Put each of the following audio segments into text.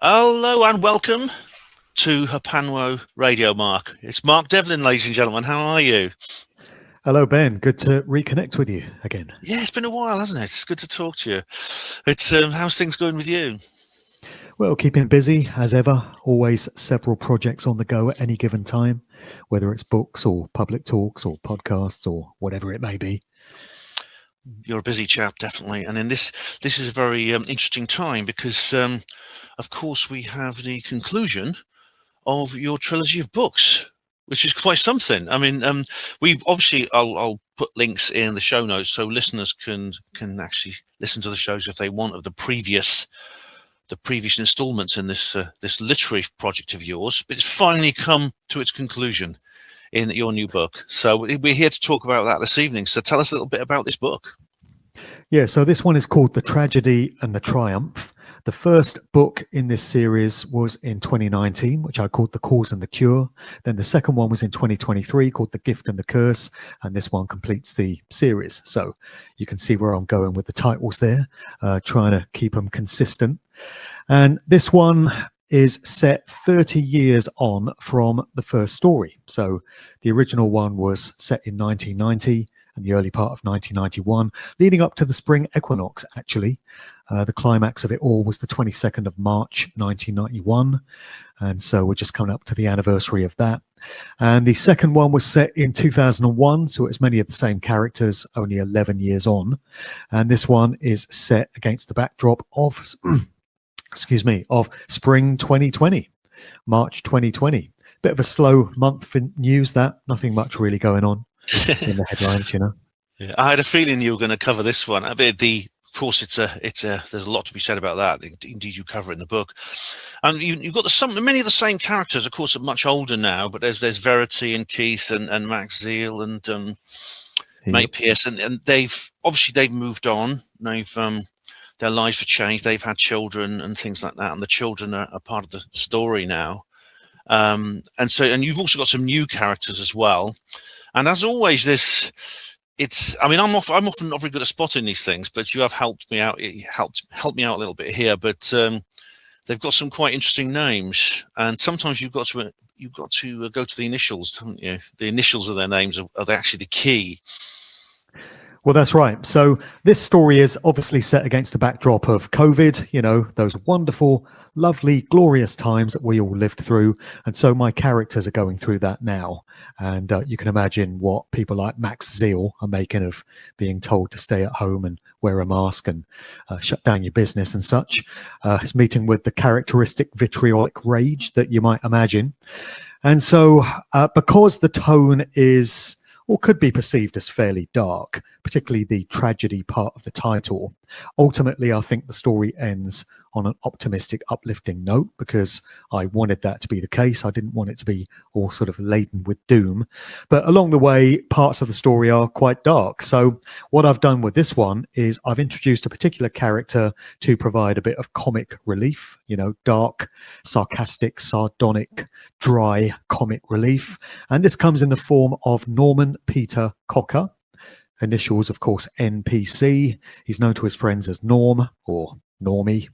Hello and welcome to HPANWO Radio, Mark. It's Mark Devlin, ladies and gentlemen. How are you? Hello, Ben. Good to reconnect with you again. Yeah, it's been a while, hasn't it? It's good to talk to you. It's how's things going with you? Well, keeping busy as ever. Always several projects on the go at any given time, whether it's books or public talks or podcasts or whatever it may be. You're a busy chap, definitely. And in this is a very interesting time because, of course, we have the conclusion of your trilogy of books, which is quite something. I mean, we've obviously, I'll put links in the show notes so listeners can actually listen to the shows if they want of the previous installments in this literary project of yours. But it's finally come to its conclusion in your new book. So we're here to talk about that this evening. So tell us a little bit about this book. Yeah, so this one is called The Tragedy and the Triumph. The first book in this series was in 2019, which I called The Cause and the Cure. Then the second one was in 2023 called The Gift and the Curse. And this one completes the series. So you can see where I'm going with the titles there, trying to keep them consistent. And this one is set 30 years on from the first story. So the original one was set in 1990 and the early part of 1991, leading up to the spring equinox, actually. The climax of it all was the 22nd of March, 1991. And so we're just coming up to the anniversary of that. And the second one was set in 2001, so it's many of the same characters, only 11 years on. And this one is set against the backdrop of of spring 2020, March 2020. Bit of a slow month for news, that. Nothing much really going on in the headlines, you know. Yeah, I had a feeling you were going to cover this one. Of course, there's a lot to be said about that. Indeed, you cover it in the book. And you've got many of the same characters, of course, are much older now, but there's Verity and Keith and Max Zeal and Mate Pierce, and they've moved on. Their lives have changed. They've had children and things like that, and the children are part of the story now. And you've also got some new characters as well. And as always, I'm often not very good at spotting these things, but you have helped me out. It helped me out a little bit here. But they've got some quite interesting names, and sometimes you've got to go to the initials, haven't you? The initials of their names are actually the key. Well, that's right. So this story is obviously set against the backdrop of COVID, you know, those wonderful, lovely, glorious times that we all lived through. And so my characters are going through that now. And you can imagine what people like Max Zeal are making of being told to stay at home and wear a mask and shut down your business and such. He's meeting with the characteristic vitriolic rage that you might imagine. And so because the tone is, or could be perceived as fairly dark, particularly the tragedy part of the title. Ultimately, I think the story ends on an optimistic, uplifting note because I wanted that to be the case. I didn't want it to be all sort of laden with doom. But along the way, parts of the story are quite dark. So what I've done with this one is I've introduced a particular character to provide a bit of comic relief, you know, dark, sarcastic, sardonic, dry comic relief. And this comes in the form of Norman Peter Cocker. Initials, of course, NPC. He's known to his friends as Norm or Normie.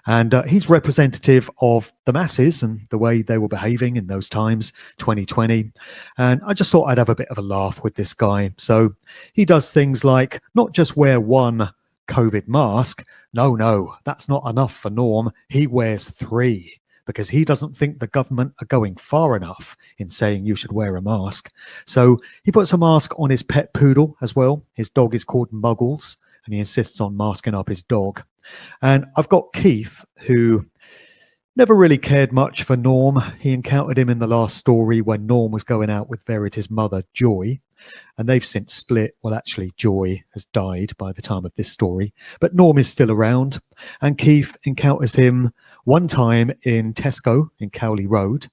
And he's representative of the masses and the way they were behaving in those times, 2020. And I just thought I'd have a bit of a laugh with this guy. So he does things like not just wear one COVID mask. No, that's not enough for Norm. He wears 3. Because he doesn't think the government are going far enough in saying you should wear a mask. So he puts a mask on his pet poodle as well. His dog is called Muggles, and he insists on masking up his dog. And I've got Keith, who never really cared much for Norm. He encountered him in the last story when Norm was going out with Verity's mother, Joy. And they've since split. Well, actually, Joy has died by the time of this story. But Norm is still around. And Keith encounters him one time in Tesco in Cowley Road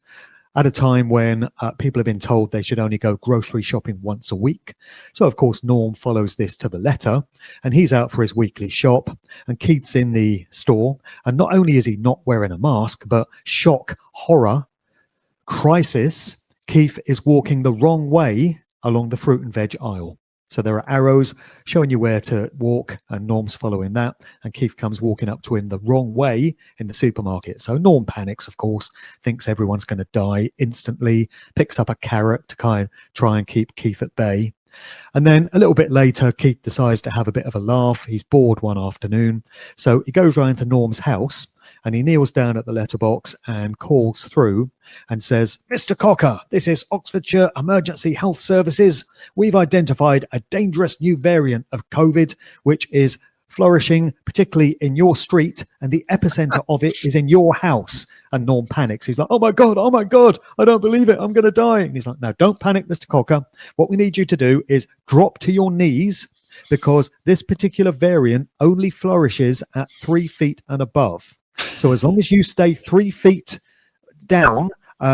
at a time when people have been told they should only go grocery shopping once a week. So, of course, Norm follows this to the letter and he's out for his weekly shop and Keith's in the store. And not only is he not wearing a mask, but shock, horror, crisis, Keith is walking the wrong way along the fruit and veg aisle. So there are arrows showing you where to walk, and Norm's following that. And Keith comes walking up to him the wrong way in the supermarket. So Norm panics, of course, thinks everyone's going to die instantly, picks up a carrot to kind of try and keep Keith at bay. And then a little bit later, Keith decides to have a bit of a laugh. He's bored one afternoon. So he goes round to Norm's house and he kneels down at the letterbox and calls through and says, "Mr. Cocker, this is Oxfordshire Emergency Health Services. We've identified a dangerous new variant of COVID, which is flourishing, particularly in your street, and the epicenter of it is in your house." And Norm panics. He's like, oh my God, I don't believe it. I'm going to die. And he's like, no, don't panic, Mr. Cocker. What we need you to do is drop to your knees, because this particular variant only flourishes at 3 feet and above. So as long as you stay 3 feet down,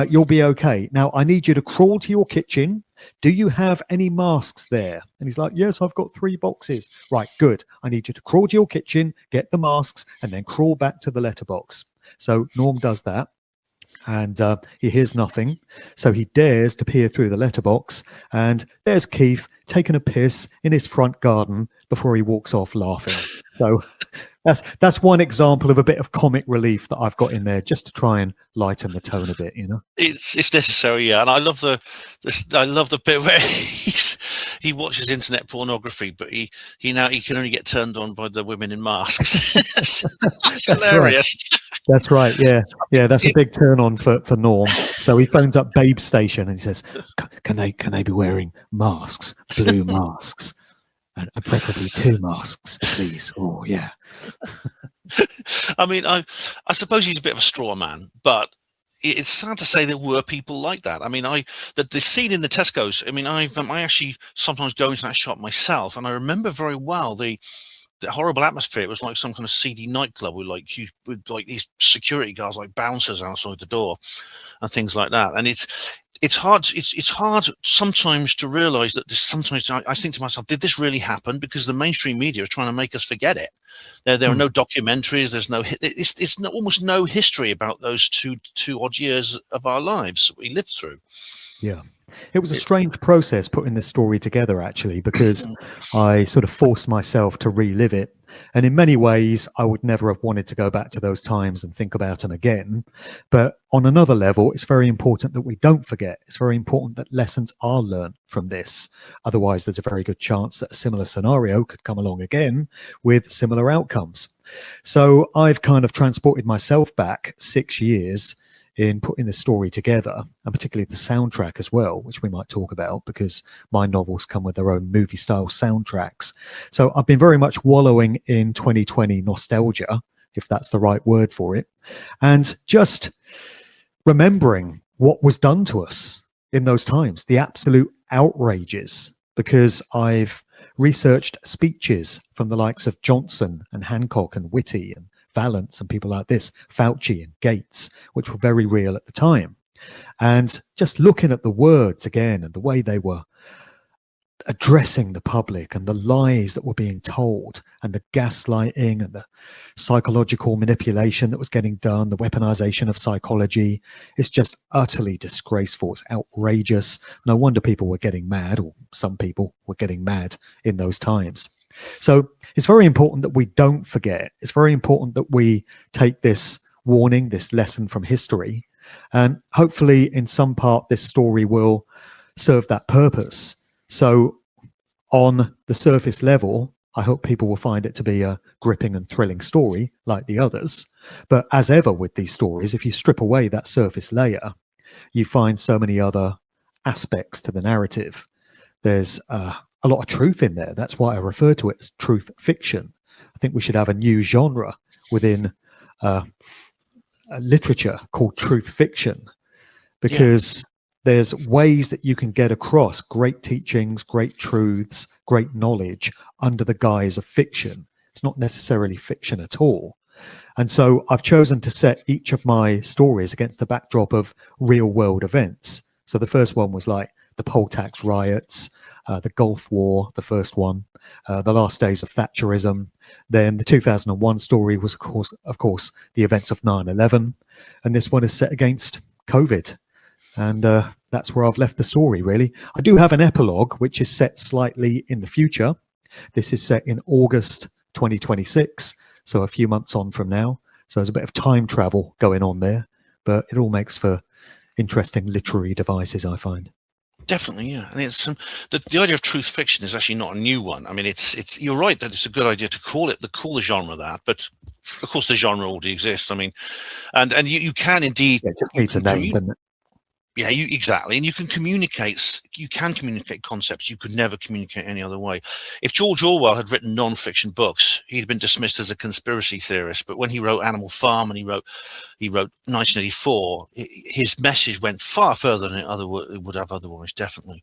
you'll be okay. Now, I need you to crawl to your kitchen. Do you have any masks there? And he's like, yes, I've got 3 boxes. Right, good. I need you to crawl to your kitchen, get the masks, and then crawl back to the letterbox. So Norm does that, and he hears nothing. So he dares to peer through the letterbox, and there's Keith taking a piss in his front garden before he walks off laughing. So that's one example of a bit of comic relief that I've got in there, just to try and lighten the tone a bit, you know. It's necessary, yeah. And I love the bit where he watches internet pornography, but he can only get turned on by the women in masks. It's hilarious. Right. That's right. Yeah. That's a big turn on for Norm. So he phones up Babe Station and he says, "Can they be wearing masks, blue masks?" And preferably 2 masks, please. Oh, yeah. I mean, I suppose he's a bit of a straw man, but it's sad to say there were people like that. I mean, the scene in the Tesco's, I mean, I actually sometimes go into that shop myself, and I remember very well the horrible atmosphere. It was like some kind of seedy nightclub with these security guards, like bouncers outside the door and things like that. And it's hard sometimes to realize that sometimes I think to myself, did this really happen? Because the mainstream media is trying to make us forget it. There are no documentaries. There's almost no history about those two odd years of our lives that we lived through. Yeah. It was a strange process putting this story together, actually, because I sort of forced myself to relive it. And in many ways, I would never have wanted to go back to those times and think about them again. But on another level, it's very important that we don't forget. It's very important that lessons are learned from this. Otherwise, there's a very good chance that a similar scenario could come along again with similar outcomes. So I've kind of transported myself back 6 years in putting this story together, and particularly the soundtrack as well, which we might talk about, because my novels come with their own movie style soundtracks. So I've been very much wallowing in 2020 nostalgia, if that's the right word for it, and just remembering what was done to us in those times, the absolute outrages, because I've researched speeches from the likes of Johnson and Hancock and Whitty and Valance and people like this, Fauci and Gates, which were very real at the time. And just looking at the words again and the way they were addressing the public and the lies that were being told and the gaslighting and the psychological manipulation that was getting done, the weaponization of psychology, is just utterly disgraceful. It's outrageous. No wonder people were getting mad, or some people were getting mad in those times. So it's very important that we don't forget. It's very important that we take this warning, this lesson from history, and hopefully in some part this story will serve that purpose. So on the surface level, I hope people will find it to be a gripping and thrilling story like the others. But as ever with these stories, if you strip away that surface layer, you find so many other aspects to the narrative. There's a lot of truth in there. That's why I refer to it as truth fiction. I think we should have a new genre within literature called truth fiction, because there's ways that you can get across great teachings, great truths, great knowledge under the guise of fiction. It's not necessarily fiction at all. And so I've chosen to set each of my stories against the backdrop of real world events. So the first one was like the poll tax riots, the Gulf War, the first one, the last days of Thatcherism. Then the 2001 story was, of course, the events of 9/11. And this one is set against COVID and the that's where I've left the story, really. I do have an epilogue, which is set slightly in the future. This is set in August 2026, so a few months on from now. So there's a bit of time travel going on there, but it all makes for interesting literary devices, I find. Definitely, yeah. And it's the idea of truth fiction is actually not a new one. I mean, it's you're right that it's a good idea to call the genre that, but of course the genre already exists. I mean, and you can indeed, it just needs a name, doesn't it? Yeah, exactly, and you can communicate concepts you could never communicate any other way. If George Orwell had written non-fiction books, he'd been dismissed as a conspiracy theorist. But when he wrote Animal Farm and he wrote 1984, his message went far further than it would have otherwise, definitely.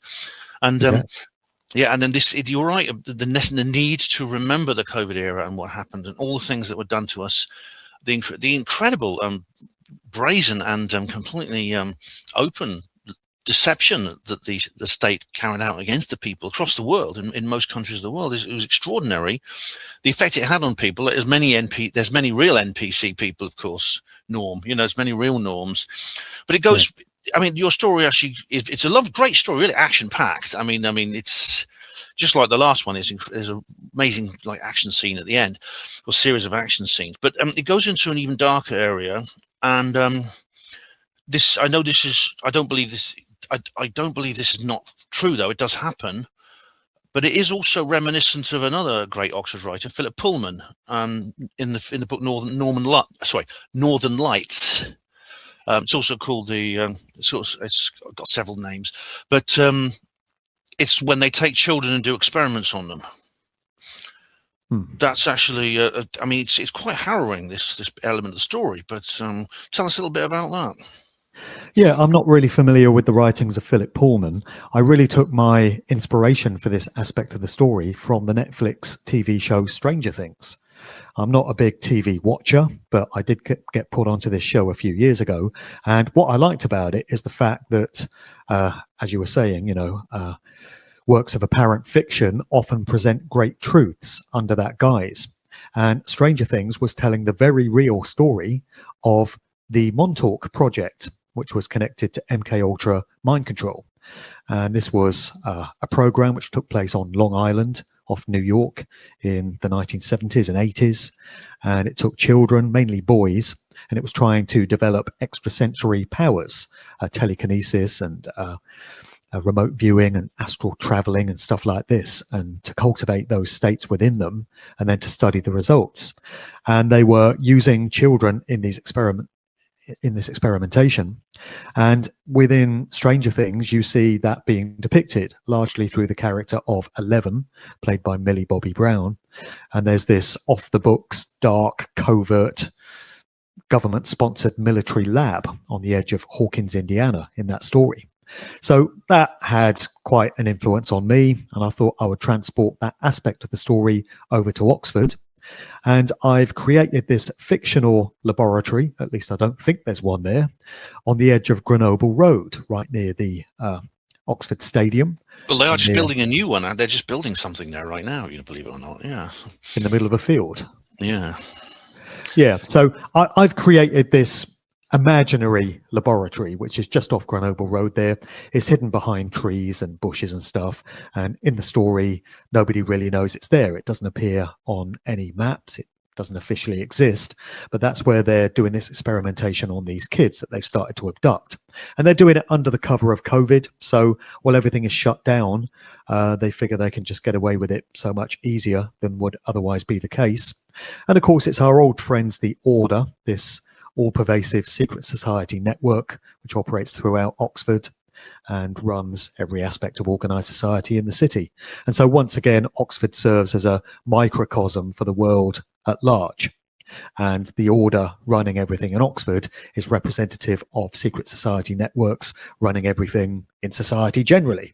And Exactly. yeah, and then you're right, the need to remember the COVID era and what happened and all the things that were done to us, the incredible brazen and completely open deception that the state carried out against the people across the world, in most countries of the world, it was extraordinary. The effect it had on people. There's many real NPC people, of course. There's many real norms, but it goes. Yeah. I mean, your story actually it's a great story, really action packed. I mean, it's just like the last one. There's an amazing action scene at the end, or series of action scenes. But it goes into an even darker area. And I don't believe this is not true, though. It does happen, but it is also reminiscent of another great Oxford writer, Philip Pullman, in the book Northern Lights. It's also called it's got several names, but it's when they take children and do experiments on them. That's actually, I mean, it's quite harrowing, this element of the story, but tell us a little bit about that. Yeah, I'm not really familiar with the writings of Philip Pullman. I really took my inspiration for this aspect of the story from the Netflix TV show Stranger Things. I'm not a big TV watcher, but I did get put onto this show a few years ago. And what I liked about it is the fact that, as you were saying, works of apparent fiction often present great truths under that guise. And Stranger Things was telling the very real story of the Montauk Project, which was connected to MKUltra mind control. And this was a program which took place on Long Island off New York in the 1970s and 80s. And it took children, mainly boys, and it was trying to develop extrasensory powers, telekinesis and remote viewing and astral traveling and stuff like this, and to cultivate those states within them and then to study the results. And they were using children in this experimentation. And within Stranger Things, you see that being depicted largely through the character of Eleven, played by Millie Bobby Brown. And there's this off the books, dark, covert, government-sponsored military lab on the edge of Hawkins, Indiana in that story. So that had quite an influence on me, and I thought I would transport that aspect of the story over to Oxford. And I've created this fictional laboratory, at least I don't think there's one there, on the edge of Grenoble Road, right near the Oxford Stadium. Well, they are just building a new one. They're just building something there right now, believe it or not. Yeah. In the middle of a field. Yeah. Yeah. So I've created this imaginary laboratory, which is just off Grenoble Road there. It's hidden behind trees and bushes and stuff. And in the story, nobody really knows it's there. It doesn't appear on any maps. It doesn't officially exist. But that's where they're doing this experimentation on these kids that they've started to abduct. And they're doing it under the cover of COVID. So while everything is shut down, they figure they can just get away with it so much easier than would otherwise be the case. And of course, it's our old friends, the Order, this all-pervasive secret society network which operates throughout Oxford and runs every aspect of organised society in the city. And so once again, Oxford serves as a microcosm for the world at large. And the Order running everything in Oxford is representative of secret society networks running everything in society generally.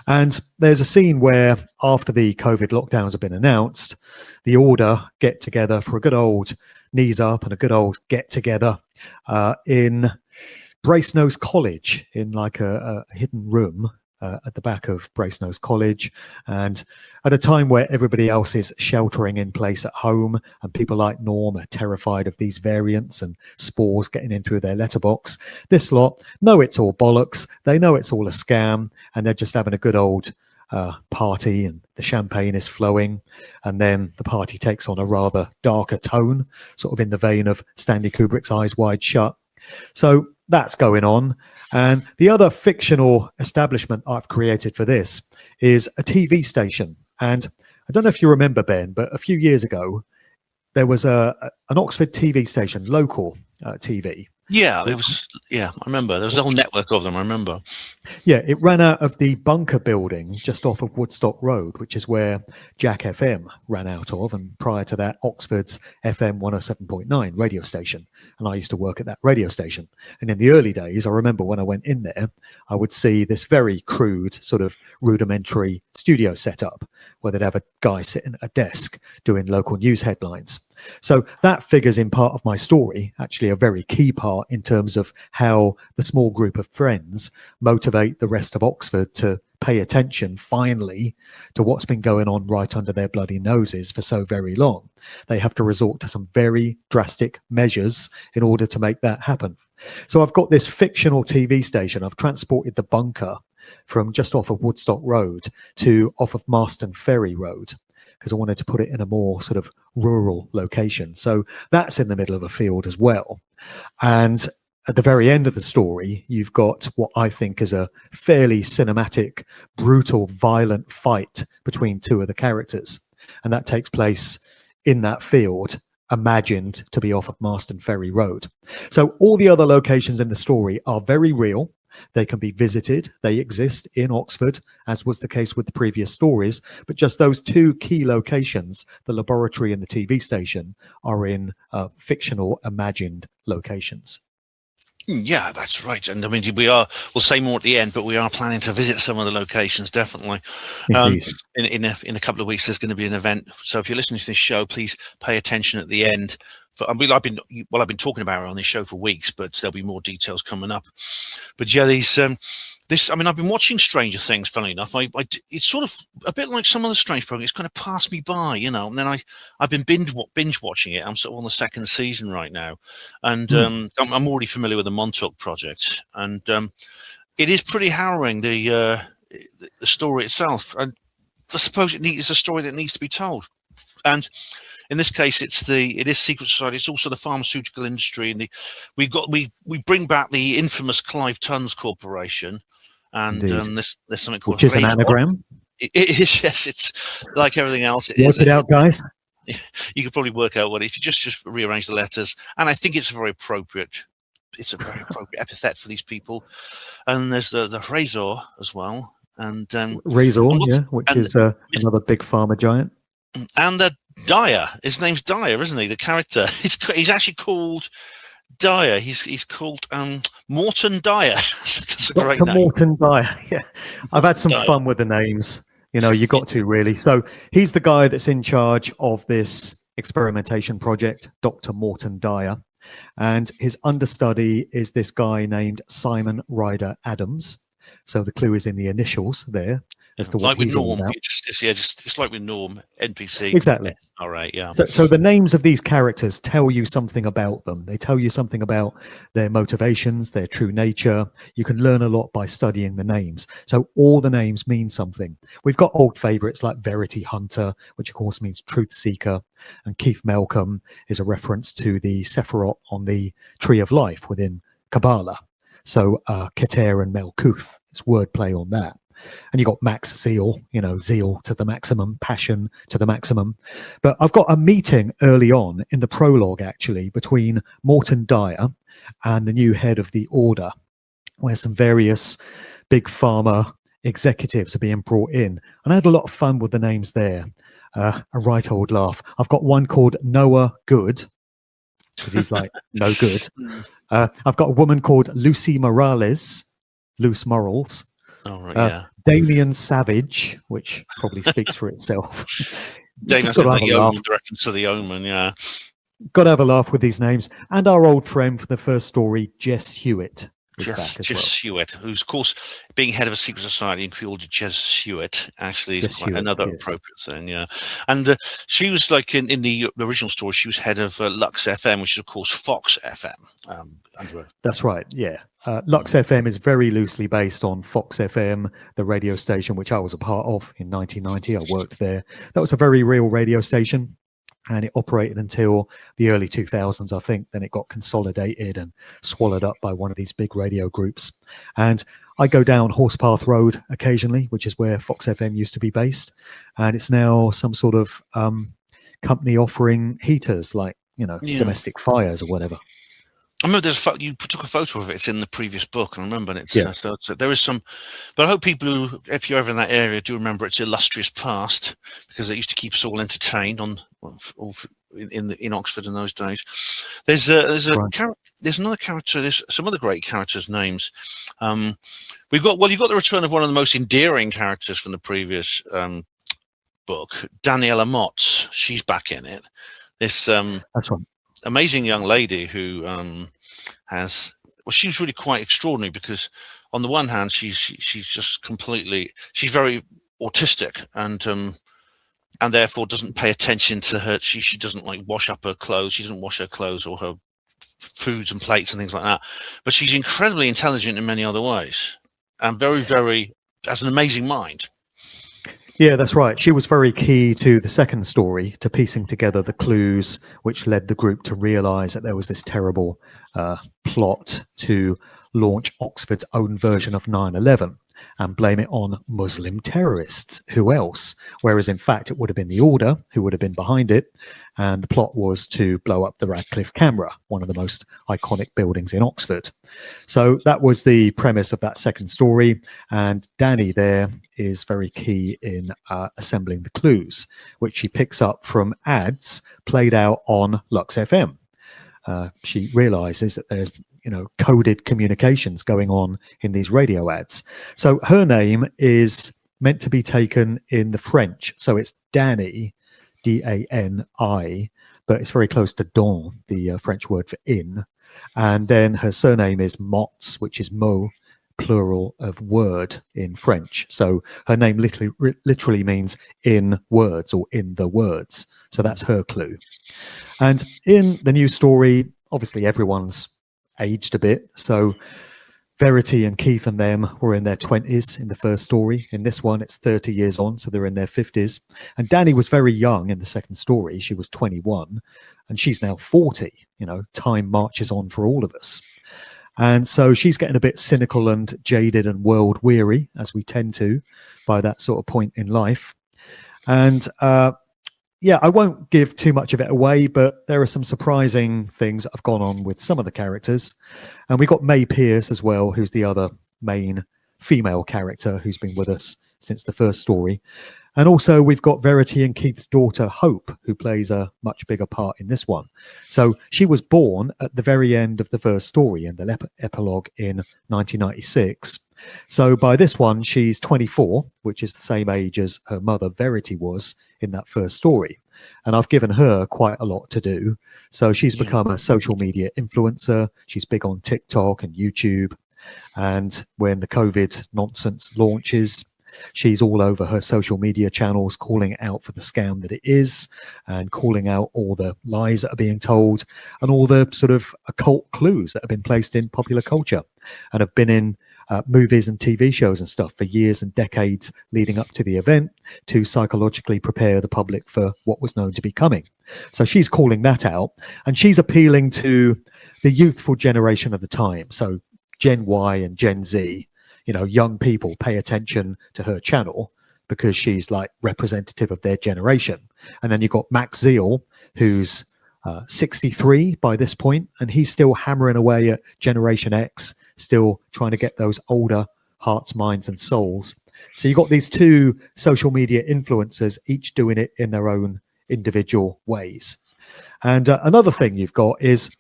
And there's a scene where after the COVID lockdowns have been announced, the Order get together for a good old knees up and a good old get together in Brasenose College in like a hidden room at the back of Brasenose College, and at a time where everybody else is sheltering in place at home and people like Norm are terrified of these variants and spores getting in through their letterbox, this lot know it's all bollocks, they know it's all a scam, and they're just having a good old party, and the champagne is flowing, and then the party takes on a rather darker tone, sort of in the vein of Stanley Kubrick's Eyes Wide Shut. So that's going on. And the other fictional establishment I've created for this is a TV station. And I don't know if you remember, Ben, but a few years ago, there was an Oxford TV station, local TV. Yeah, there was. Yeah, I remember. There was a whole network of them. I remember. Yeah, it ran out of the bunker building just off of Woodstock Road, which is where Jack FM ran out of, and prior to that, Oxford's FM 107.9 radio station. And I used to work at that radio station. And in the early days, I remember when I went in there, I would see this very crude, sort of rudimentary studio setup where they'd have a guy sitting at a desk doing local news headlines. So that figures in part of my story, actually a very key part in terms of how the small group of friends motivate the rest of Oxford to pay attention finally to what's been going on right under their bloody noses for so very long. They have to resort to some very drastic measures in order to make that happen. So I've got this fictional TV station. I've transported the bunker from just off of Woodstock Road to off of Marston Ferry Road, because I wanted to put it in a more sort of rural location. So that's in the middle of a field as well. And at the very end of the story, you've got what I think is a fairly cinematic, brutal, violent fight between two of the characters. And that takes place in that field, imagined to be off of Marston Ferry Road. So all the other locations in the story are very real. They can be visited. They exist in Oxford, as was the case with the previous stories. But just those two key locations, the laboratory and the TV station, are in fictional, imagined locations. Yeah, that's right. And I mean, we'll say more at the end, but we are planning to visit some of the locations, definitely. In a couple of weeks, there's going to be an event. So if you're listening to this show, please pay attention at the end. I've been talking about it on this show for weeks, but there'll be more details coming up. But yeah, I've been watching Stranger Things, funnily enough. It's sort of a bit like some of the Strange programs. It's kind of passed me by, and then I've been binge watching it. I'm sort of on the second season right now, and I'm already familiar with the Montauk Project, and it is pretty harrowing, the story itself. And I suppose it's a story that needs to be told. And in this case, it is secret society. It's also the pharmaceutical industry, and we bring back the infamous Clive Tons Corporation, and there's something called, which is an anagram. It is, yes. It's like everything else. Work it out, guys. You could probably work out what if you just rearrange the letters, and I think it's very appropriate. It's a very appropriate epithet for these people. And there's the Razor as well, and Razor, which is another big pharma giant. And the Dyer, his name's Dyer, isn't he? The character, he's actually called Dyer. He's called Morton Dyer. That's a great name. Morton Dyer. Yeah, I've had some fun with the names. You got to really. So he's the guy that's in charge of this experimentation project, Dr. Morton Dyer, and his understudy is this guy named Simon Ryder Adams. So the clue is in the initials there. As to what like with he's Norm, all about. Just like with Norm, NPC. Exactly. All right, yeah. So the names of these characters tell you something about them. They tell you something about their motivations, their true nature. You can learn a lot by studying the names. So all the names mean something. We've got old favorites like Verity Hunter, which of course means truth seeker, and Keith Malcolm is a reference to the Sephiroth on the Tree of Life within Kabbalah. So Keter and Melkuth, it's wordplay on that. And you got Max Zeal, zeal to the maximum, passion to the maximum. But I've got a meeting early on in the prologue, actually, between Morton Dyer and the new head of the Order, where some various big pharma executives are being brought in. And I had a lot of fun with the names there. A right old laugh. I've got one called Noah Good, because he's like, no good. I've got a woman called Lucy Morales, Loose Morals. Oh, right, yeah. Damien Savage, which probably speaks for itself. Damien said the Omen, the reference to the Omen, yeah. Got to have a laugh with these names. And our old friend from the first story, Jess Hewitt. is back as Jesuit, who's of course being head of a secret society and called a Jesuit actually is quite another appropriate thing, yeah. And she was like in the original story, she was head of Lux FM, which is of course Fox FM. That's right, yeah. Lux FM is very loosely based on Fox FM, the radio station which I was a part of in 1990. I worked there. That was a very real radio station. And it operated until the early 2000s, I think. Then it got consolidated and swallowed up by one of these big radio groups. And I go down Horsepath Road occasionally, which is where Fox FM used to be based. And it's now some sort of company offering heaters, like, domestic fires or whatever. I remember you took a photo of it. It's in the previous book, and I remember, and it's so there is some. But I hope people who, if you're ever in that area, do remember its illustrious past, because it used to keep us all entertained in Oxford in those days. There's another character. There's some other great characters' names. You've got the return of one of the most endearing characters from the previous book, Daniela Mott. She's back in it. That's right. Amazing young lady who she was really quite extraordinary, because on the one hand she's just she's very autistic and therefore doesn't pay attention to her. She doesn't like wash up her clothes. She doesn't wash her clothes or her foods and plates and things like that. But she's incredibly intelligent in many other ways, and very, very has an amazing mind. Yeah, that's right. She was very key to the second story, to piecing together the clues which led the group to realise that there was this terrible plot to launch Oxford's own version of 9/11 and blame it on Muslim terrorists. Who else? Whereas in fact it would have been the Order who would have been behind it, and the plot was to blow up the Radcliffe Camera, one of the most iconic buildings in Oxford. So that was the premise of that second story, and Danny there is very key in assembling the clues, which she picks up from ads played out on Lux FM. She realizes that there's coded communications going on in these radio ads. So her name is meant to be taken in the French, so it's Dani, D-A-N-I, but it's very close to don, the French word for in. And then her surname is Mots, which is mot, plural of word in French. So her name literally means in words or in the words. So that's her clue. And in the new story, obviously everyone's aged a bit. So Verity and Keith and them were in their 20s in the first story. In this one, it's 30 years on, so they're in their 50s. And Danny was very young in the second story. She was 21, and she's now 40. Time marches on for all of us. And so she's getting a bit cynical and jaded and world weary, as we tend to by that sort of point in life. And I won't give too much of it away, but there are some surprising things that have gone on with some of the characters. And we got May Pierce as well, who's the other main female character who's been with us since the first story. And also we've got Verity and Keith's daughter, Hope, who plays a much bigger part in this one. So she was born at the very end of the first story in the epilogue in 1996. So by this one, she's 24, which is the same age as her mother, Verity, was in that first story. And I've given her quite a lot to do. So she's become a social media influencer. She's big on TikTok and YouTube. And when the COVID nonsense launches, she's all over her social media channels, calling it out for the scam that it is, and calling out all the lies that are being told and all the sort of occult clues that have been placed in popular culture and have been in movies and TV shows and stuff for years and decades leading up to the event, to psychologically prepare the public for what was known to be coming. So she's calling that out, and she's appealing to the youthful generation of the time. So Gen Y and Gen Z, young people pay attention to her channel because she's like representative of their generation. And then you've got Max Zeal, who's 63 by this point, and he's still hammering away at Generation X, still trying to get those older hearts, minds and souls. So you've got these two social media influencers, each doing it in their own individual ways. And another thing you've got is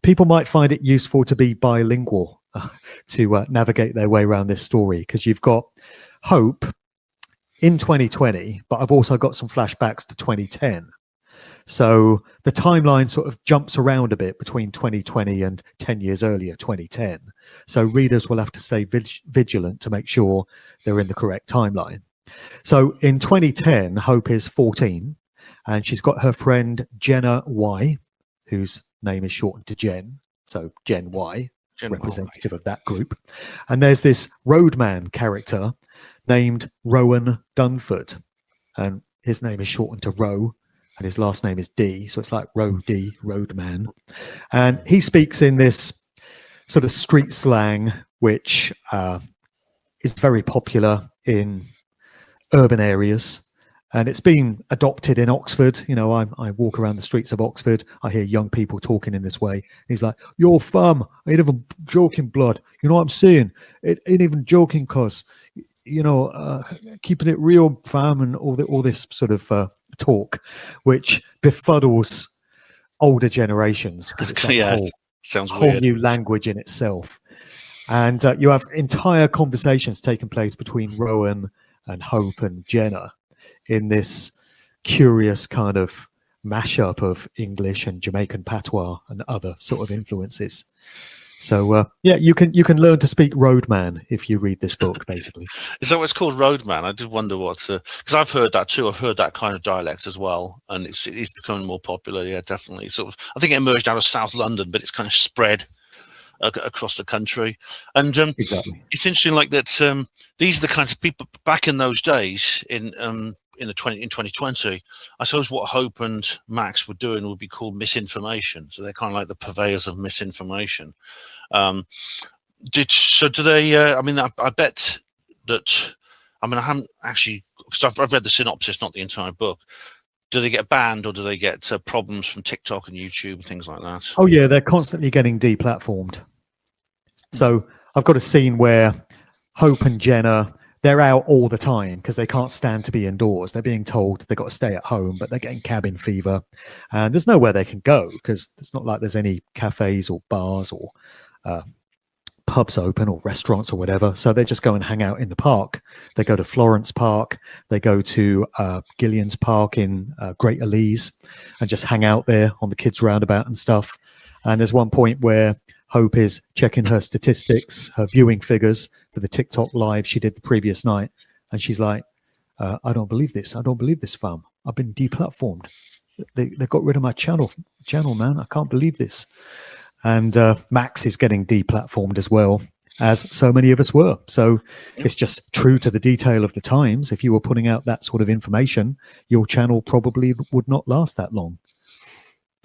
people might find it useful to be bilingual to navigate their way around this story, because you've got Hope in 2020, but I've also got some flashbacks to 2010. So the timeline sort of jumps around a bit between 2020 and 10 years earlier, 2010. So readers will have to stay vigilant to make sure they're in the correct timeline. So in 2010, Hope is 14, and she's got her friend Jenna Y, whose name is shortened to Jen. So Gen Y, representative of that group. And there's this roadman character named Rowan Dunford, and his name is shortened to Roe, and his last name is D, so it's like Roe D, Roadman. And he speaks in this sort of street slang, which is very popular in urban areas. And it's been adopted in Oxford. You know, I walk around the streets of Oxford. I hear young people talking in this way. He's like, "Yo, fam, ain't even joking, blood. You know what I'm saying? It ain't even joking, cause, you know, keeping it real, fam," and all this sort of talk, which befuddles older generations because it's like Yeah, sounds whole weird. New language in itself. And you have entire conversations taking place between Rowan and Hope and Jenna in this curious kind of mashup of English and Jamaican patois and other sort of influences. So yeah, you can learn to speak roadman if you read this book, basically. Is that what it's called, roadman? I did wonder what, because I've heard that too. I've heard that kind of dialect as well, and it's becoming more popular. Yeah, definitely. Sort of, I think it emerged out of South London, but it's kind of spread across the country. And exactly, it's interesting, like that. These are the kinds of people back in those days in 2020. I suppose what Hope and Max were doing would be called misinformation. So they're kind of like the purveyors of misinformation. Do they? I mean, I bet that. I mean, I haven't actually, because I've read the synopsis, not the entire book. Do they get banned, or do they get problems from TikTok and YouTube and things like that? Oh yeah, they're constantly getting deplatformed. So I've got a scene where Hope and Jenna, they're out all the time because they can't stand to be indoors. They're being told they've got to stay at home, but they're getting cabin fever, and there's nowhere they can go because it's not like there's any cafes or bars or pubs open or restaurants or whatever. So they just go and hang out in the park. They go to Florence Park. They go to Gillian's Park in Greater Lees and just hang out there on the kids' roundabout and stuff. And there's one point where Hope is checking her statistics, her viewing figures for the TikTok live she did the previous night. And she's like, I don't believe this. I don't believe this, fam. I've been deplatformed. They got rid of my channel, man. I can't believe this. And Max is getting deplatformed as well, as so many of us were. So it's just true to the detail of the times. If you were putting out that sort of information, your channel probably would not last that long.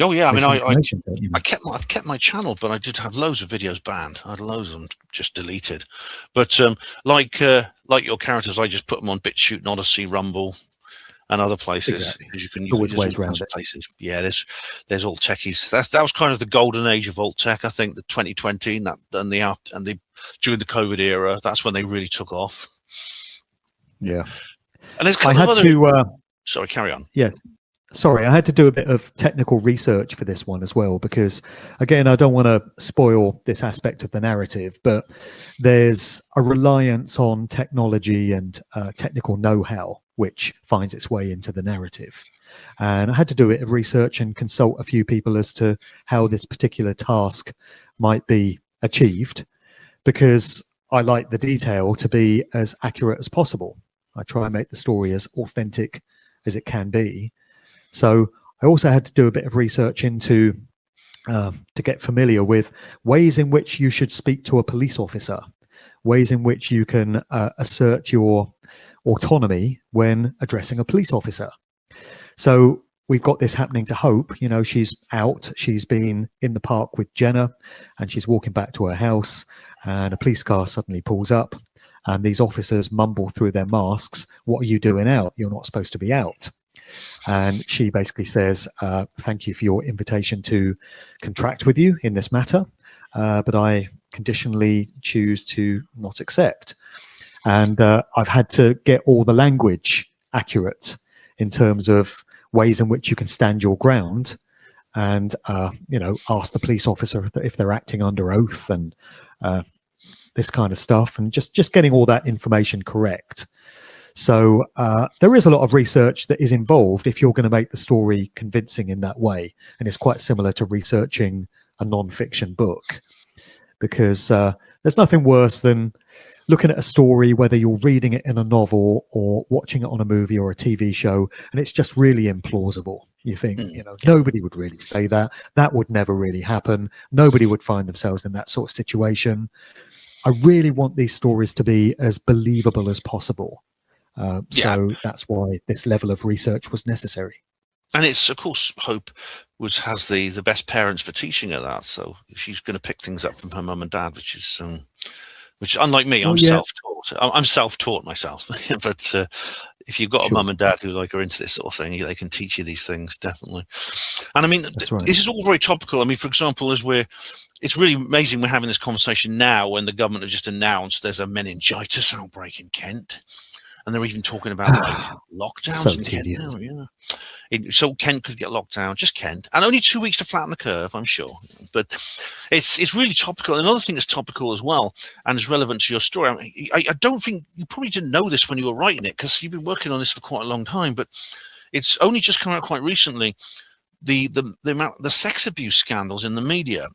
Oh yeah, I mean, I've kept my channel, but I did have loads of videos banned. I had loads of them just deleted. But like your characters, I just put them on BitChute, Odyssey, Rumble, and other places. Exactly. You can always ways around it. Places. Yeah, there's all techies. That was kind of the golden age of alt tech. I think the 2020 and during the COVID era, that's when they really took off. Yeah, and there's sorry, carry on. Yes. Sorry, I had to do a bit of technical research for this one as well, because, again, I don't want to spoil this aspect of the narrative, but there's a reliance on technology and technical know-how, which finds its way into the narrative. And I had to do a bit of research and consult a few people as to how this particular task might be achieved, because I like the detail to be as accurate as possible. I try and make the story as authentic as it can be. So I also had to do a bit of research into to get familiar with ways in which you should speak to a police officer, ways in which you can assert your autonomy when addressing a police officer. So we've got this happening to Hope. You know, she's out, she's been in the park with Jenna, and she's walking back to her house, and a police car suddenly pulls up, and these officers mumble through their masks, "What are you doing out? You're not supposed to be out." And she basically says, "Thank you for your invitation to contract with you in this matter, but I conditionally choose to not accept." And I've had to get all the language accurate in terms of ways in which you can stand your ground and, ask the police officer if they're acting under oath and this kind of stuff, and just getting all that information correct. So there is a lot of research that is involved if you're going to make the story convincing in that way. And it's quite similar to researching a non-fiction book, because there's nothing worse than looking at a story, whether you're reading it in a novel or watching it on a movie or a TV show, and it's just really implausible. You think, nobody would really say that. That would never really happen. Nobody would find themselves in that sort of situation. I really want these stories to be as believable as possible. So that's why this level of research was necessary. And it's, of course, Hope has the best parents for teaching her that. So she's going to pick things up from her mum and dad, which unlike me, I'm self-taught. I'm self-taught myself. But if you've got a mum and dad who are into this sort of thing, they can teach you these things, definitely. And I mean, this is all very topical. I mean, for example, it's really amazing we're having this conversation now when the government have just announced there's a meningitis outbreak in Kent. And they're even talking about lockdowns in Kent now. So Kent could get locked down, just Kent, and only 2 weeks to flatten the curve, I'm sure. But it's really topical. Another thing that's topical as well, and is relevant to your story. I don't think you probably didn't know this when you were writing it, because you've been working on this for quite a long time. But it's only just come out quite recently. The sex abuse scandals in the media.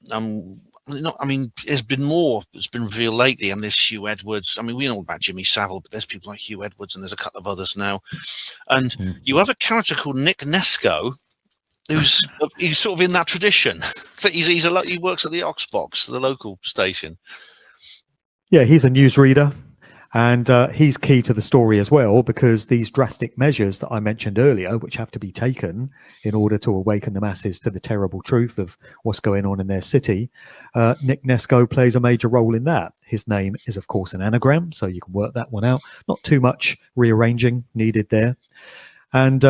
There's been more that's been revealed lately, and there's Hugh Edwards. I mean, we know about Jimmy Savile, but there's people like Hugh Edwards, and there's a couple of others now. And you have a character called Nick Nesco, he's sort of in that tradition. He works at the Oxbox, the local station. Yeah, he's a newsreader. And he's key to the story as well, because these drastic measures that I mentioned earlier, which have to be taken in order to awaken the masses to the terrible truth of what's going on in their city, Nick Nesco plays a major role in that. His name is, of course, an anagram, so you can work that one out. Not too much rearranging needed there. And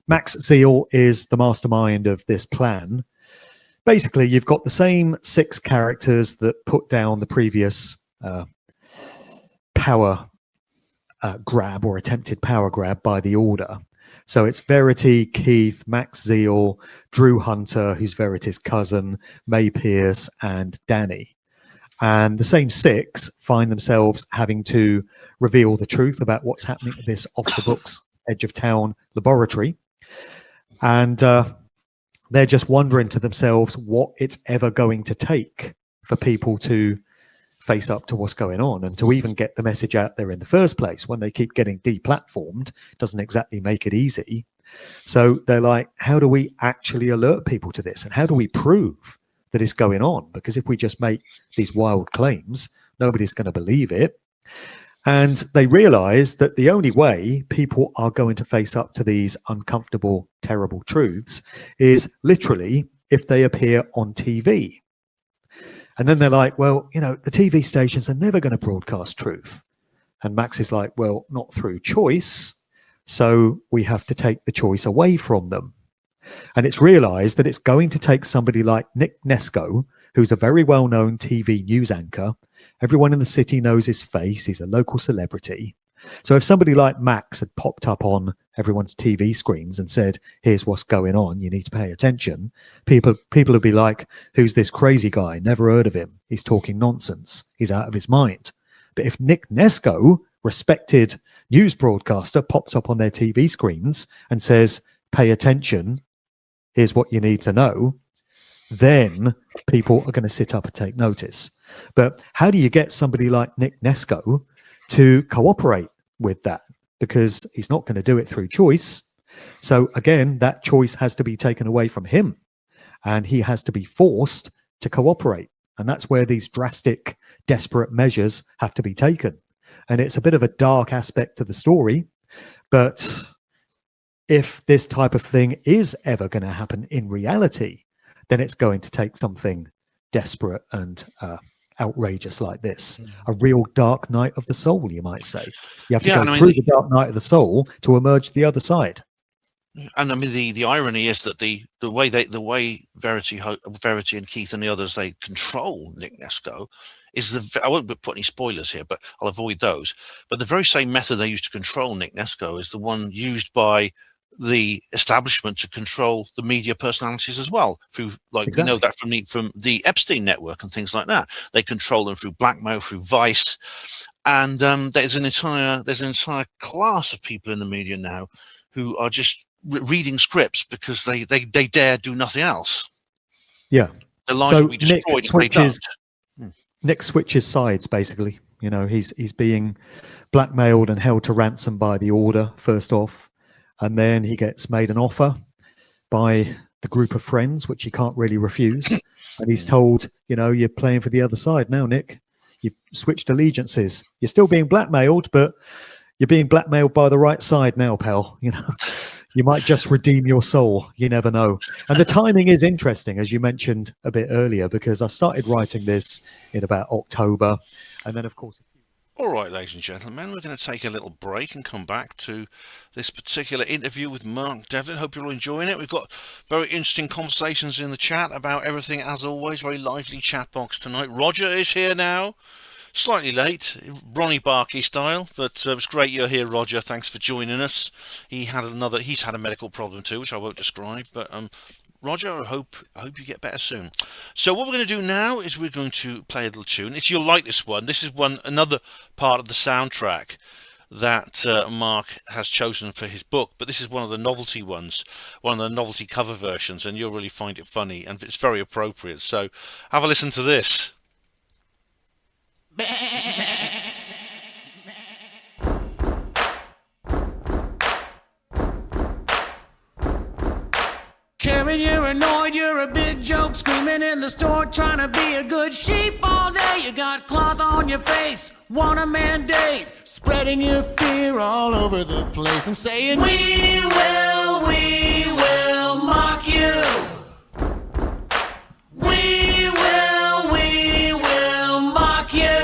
Max Zeal is the mastermind of this plan. Basically, you've got the same 6 characters that put down the previous power grab or attempted power grab by the Order. So it's Verity, Keith, Max Zeal, Drew Hunter, who's Verity's cousin, May Pierce, and Danny. And the same 6 find themselves having to reveal the truth about what's happening at this off-the-books, edge-of-town laboratory. And they're just wondering to themselves what it's ever going to take for people to face up to what's going on, and to even get the message out there in the first place. When they keep getting deplatformed, doesn't exactly make it easy. So they're like, how do we actually alert people to this, and how do we prove that it's going on? Because if we just make these wild claims, nobody's going to believe it. And they realize that the only way people are going to face up to these uncomfortable, terrible truths is literally if they appear on TV. And then they're like, well, the TV stations are never going to broadcast truth. And Max is like, well, not through choice. So we have to take the choice away from them. And it's realized that it's going to take somebody like Nick Nesco, who's a very well-known TV news anchor. Everyone in the city knows his face. He's a local celebrity. So if somebody like Max had popped up on everyone's TV screens and said, here's what's going on, you need to pay attention, people would be like, who's this crazy guy? Never heard of him. He's talking nonsense. He's out of his mind. But if Nick Nesco, respected news broadcaster, pops up on their TV screens and says, pay attention, here's what you need to know, then people are going to sit up and take notice. But how do you get somebody like Nick Nesco to cooperate with that? Because he's not going to do it through choice. So again, that choice has to be taken away from him, and he has to be forced to cooperate. And that's where these drastic, desperate measures have to be taken. And it's a bit of a dark aspect to the story, but if this type of thing is ever going to happen in reality, then it's going to take something desperate and outrageous like this. A real dark night of the soul, you might say. You have to go through the dark night of the soul to emerge the other side. And I mean, the irony is that the way Verity and Keith and the others, they control Nick Nesco is I won't put any spoilers here, but I'll avoid those. But the very same method they used to control Nick Nesco is the one used by the establishment to control the media personalities as well through, like, Exactly. we know that from the Epstein network and things like that. They control them through blackmail, through vice, and there's an entire class of people in the media now who are just reading scripts because they dare do nothing else. Yeah. Their lives will be destroyed if they don't. Nick switches sides, basically. You know, he's being blackmailed and held to ransom by the Order first off, and then he gets made an offer by the group of friends, which he can't really refuse. And he's told, you know, you're playing for the other side now, Nick. You've switched allegiances. You're still being blackmailed, but you're being blackmailed by the right side now, pal. You know, you might just redeem your soul. You never know. And the timing is interesting, as you mentioned a bit earlier, because I started writing this in about October. And then, of course... All right, ladies and gentlemen, we're going to take a little break and come back to this particular interview with Mark Devlin. Hope you're all enjoying it. We've got very interesting conversations in the chat about everything, as always. Very lively chat box tonight. Roger is here now. Slightly late, Ronnie Barkey style, but it's great you're here, Roger. Thanks for joining us. He's had a medical problem too, which I won't describe, but Roger, I hope you get better soon. So what we're going to do now is we're going to play a little tune. If you'll like this one, this is another part of the soundtrack that Mark has chosen for his book, but this is one of the novelty ones, one of the novelty cover versions, and you'll really find it funny, and it's very appropriate. So have a listen to this. Karen, you're annoyed, you're a big joke, screaming in the store, trying to be a good sheep all day. You got cloth on your face, want a mandate, spreading your fear all over the place. I'm saying, we will mock you. We will mock you.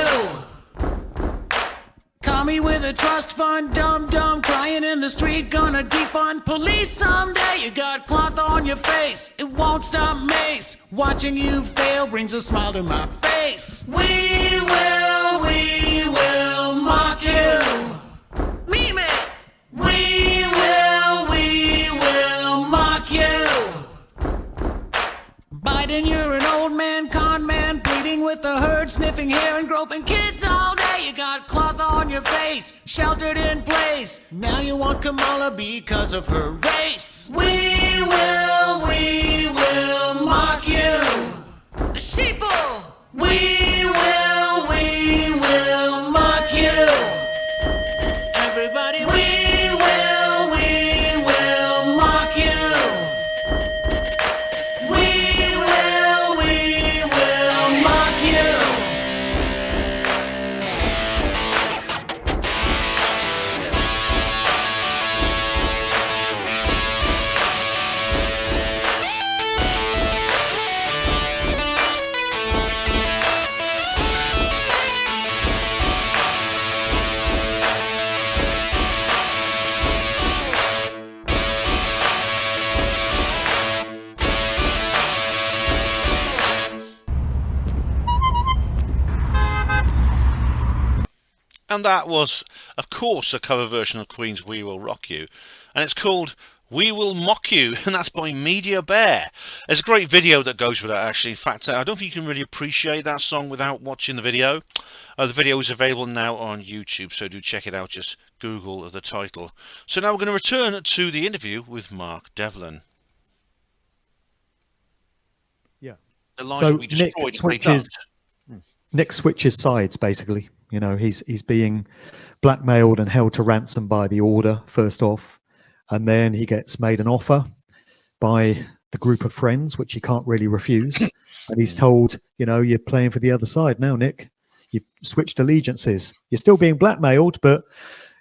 Call me with a trust fund, dumb, crying in the street, gonna defund police someday. You got cloth on your face, it won't stop mace. Watching you fail brings a smile to my face. We will mock you. Me. We will mock you. Biden, you're an old man, con man, bleeding with the herd, sniffing hair and groping kids all day. You got cloth on your face, sheltered in place. Now you want Kamala because of her race. We will mock you. Sheeple. We will mock you. Everybody, we will mock you. We will mock you. And that was, of course, a cover version of Queen's We Will Rock You. And it's called We Will Mock You, and that's by Media Bear. There's a great video that goes with that, actually. In fact, I don't think you can really appreciate that song without watching the video. The video is available now on YouTube, so do check it out. Just Google the title. So now we're going to return to the interview with Mark Devlin. Yeah. The lives will be destroyed if they don't. Nick switches sides, basically. You know, he's being blackmailed and held to ransom by the Order first off, and then he gets made an offer by the group of friends, which he can't really refuse. And he's told, you know, you're playing for the other side now, Nick. You've switched allegiances. You're still being blackmailed, but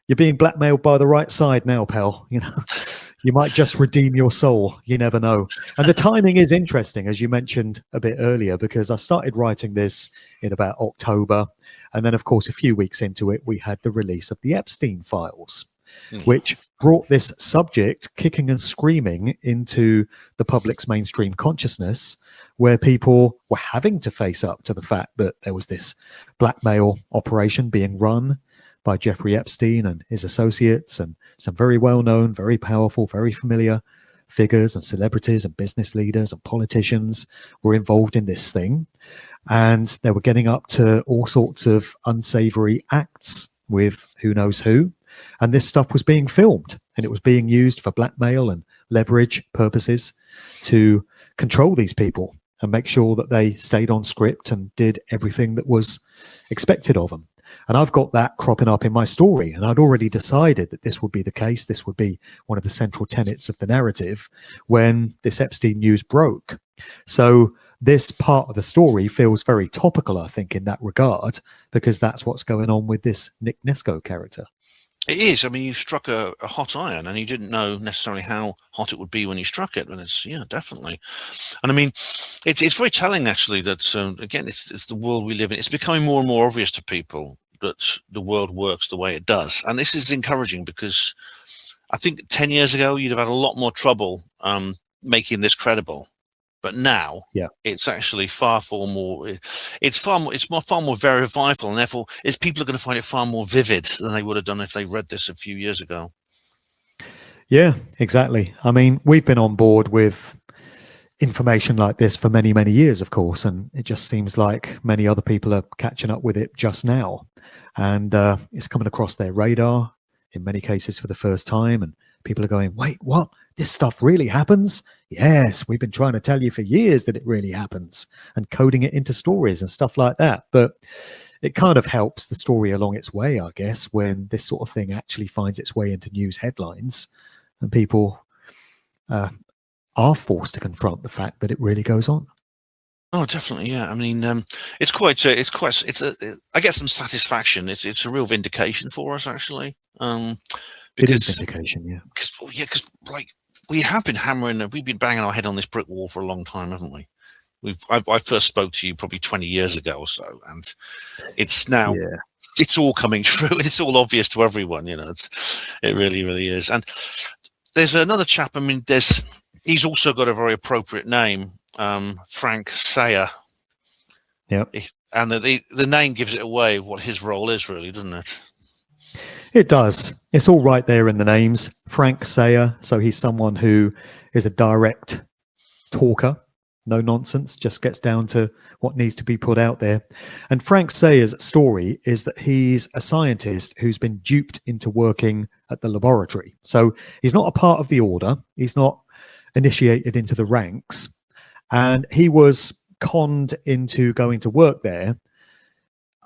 you're being blackmailed by the right side now, pal. You know, you might just redeem your soul. You never know. And the timing is interesting, as you mentioned a bit earlier, because I started writing this in about October. And then, of course, a few weeks into it, we had the release of the Epstein files, which brought this subject kicking and screaming into the public's mainstream consciousness, where people were having to face up to the fact that there was this blackmail operation being run by Jeffrey Epstein and his associates, and some very well-known, very powerful, very familiar figures and celebrities and business leaders and politicians were involved in this thing. And they were getting up to all sorts of unsavory acts with who knows who. And this stuff was being filmed, and it was being used for blackmail and leverage purposes to control these people and make sure that they stayed on script and did everything that was expected of them. And I've got that cropping up in my story, and I'd already decided that this would be the case. This would be one of the central tenets of the narrative when this Epstein news broke. So this part of the story feels very topical, I think, in that regard, because that's what's going on with this Nick Nesco character. It is. I mean, you struck a hot iron, and you didn't know necessarily how hot it would be when you struck it. And it's, yeah, definitely. And I mean, it's very telling, actually, that, again, it's the world we live in. It's becoming more and more obvious to people that the world works the way it does. And this is encouraging, because I think 10 years ago, you'd have had a lot more trouble making this credible. But now, it's actually far more verifiable, and therefore people are going to find it far more vivid than they would have done if they read this a few years ago. Yeah, exactly. I mean, we've been on board with information like this for many, many years, of course, and it just seems like many other people are catching up with it just now. And it's coming across their radar in many cases for the first time, and people are going, wait, what? This stuff really happens? Yes, we've been trying to tell you for years that it really happens, and coding it into stories and stuff like that. But it kind of helps the story along its way, I guess, when this sort of thing actually finds its way into news headlines and people are forced to confront the fact that it really goes on. Oh, definitely, yeah. I mean, I get some satisfaction. It's a real vindication for us, actually. Because, it is vindication, yeah. Because like we've been banging our head on this brick wall for a long time, haven't we? I first spoke to you probably 20 years ago or so, and it's now it's all coming true, and it's all obvious to everyone. You know, it really, really is. And there's another chap. I mean, he's also got a very appropriate name. Frank Seya. Yep. And the name gives it away what his role is, really, doesn't it? It does. It's all right there in the names. Frank Seya. So he's someone who is a direct talker, no nonsense, just gets down to what needs to be put out there. And Frank Seya's story is that he's a scientist who's been duped into working at the laboratory. So he's not a part of the order. He's not initiated into the ranks. And he was conned into going to work there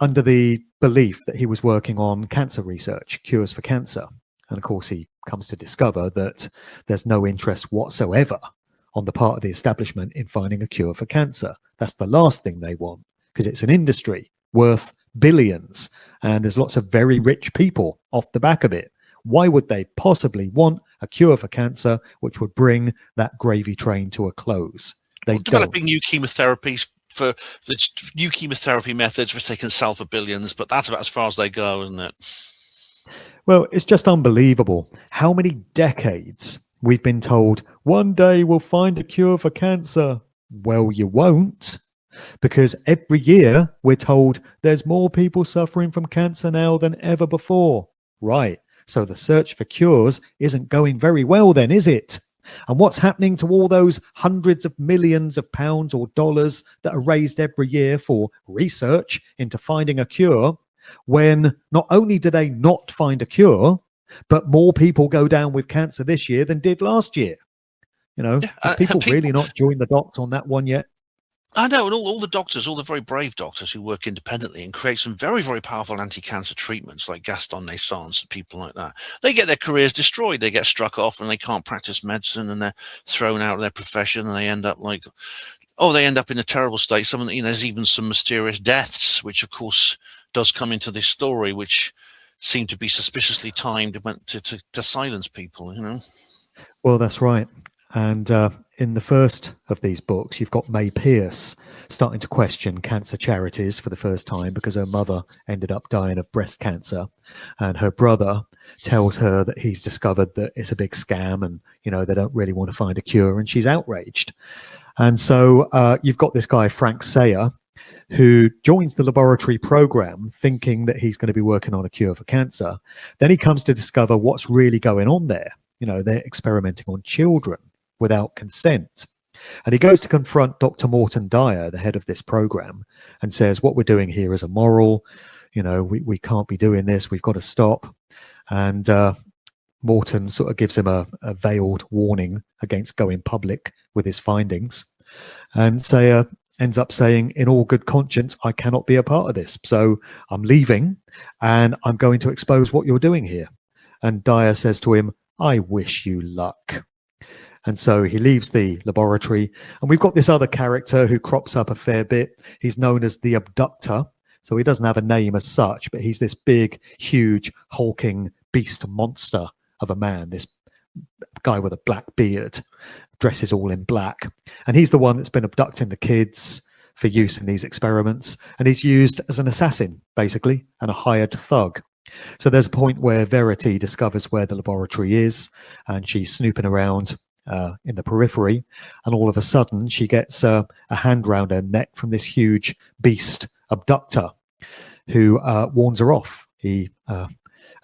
under the belief that he was working on cancer research, cures for cancer. And of course, he comes to discover that there's no interest whatsoever on the part of the establishment in finding a cure for cancer. That's the last thing they want, because it's an industry worth billions, and there's lots of very rich people off the back of it. Why would they possibly want a cure for cancer which would bring that gravy train to a close? Developing new chemotherapies for the new chemotherapy methods which they can sell for billions, but that's about as far as they go, isn't it? Well, it's just unbelievable how many decades we've been told one day we'll find a cure for cancer. Well, you won't, because every year we're told there's more people suffering from cancer now than ever before. Right. So the search for cures isn't going very well then, is it? And what's happening to all those hundreds of millions of pounds or dollars that are raised every year for research into finding a cure, when not only do they not find a cure, but more people go down with cancer this year than did last year? You know, people really not joined the dots on that one yet. I know, and all the doctors, all the very brave doctors who work independently and create some very, very powerful anti-cancer treatments like Gaston Naissance and people like that, they get their careers destroyed. They get struck off and they can't practice medicine, and they're thrown out of their profession, and they end up in a terrible state. There's even some mysterious deaths, which of course does come into this story, which seem to be suspiciously timed to silence people, you know. Well, that's right. And in the first of these books, you've got May Pierce starting to question cancer charities for the first time because her mother ended up dying of breast cancer. And her brother tells her that he's discovered that it's a big scam and, you know, they don't really want to find a cure, and she's outraged. And so you've got this guy, Frank Seya, who joins the laboratory program thinking that he's going to be working on a cure for cancer. Then he comes to discover what's really going on there. You know, they're experimenting on children without consent. And he goes to confront Dr. Morton Dyer, the head of this program, and says, what we're doing here is immoral. You know, we can't be doing this. We've got to stop. And Morton sort of gives him a veiled warning against going public with his findings. And Seya ends up saying, in all good conscience, I cannot be a part of this. So I'm leaving and I'm going to expose what you're doing here. And Dyer says to him, I wish you luck. And so he leaves the laboratory. And we've got this other character who crops up a fair bit. He's known as the abductor. So he doesn't have a name as such, but he's this big, huge, hulking beast monster of a man, this guy with a black beard, dresses all in black. And he's the one that's been abducting the kids for use in these experiments. And he's used as an assassin, basically, and a hired thug. So there's a point where Verity discovers where the laboratory is, and she's snooping around in the periphery. And all of a sudden, she gets a hand round her neck from this huge beast abductor who warns her off. He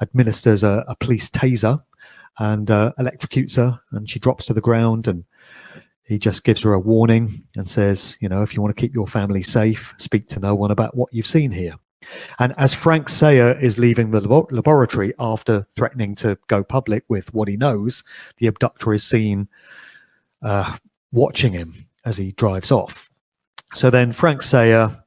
administers a police taser and electrocutes her, and she drops to the ground, and he just gives her a warning and says, you know, if you want to keep your family safe, speak to no one about what you've seen here. And as Frank Seya is leaving the laboratory after threatening to go public with what he knows, the abductor is seen watching him as he drives off. So then Frank Seya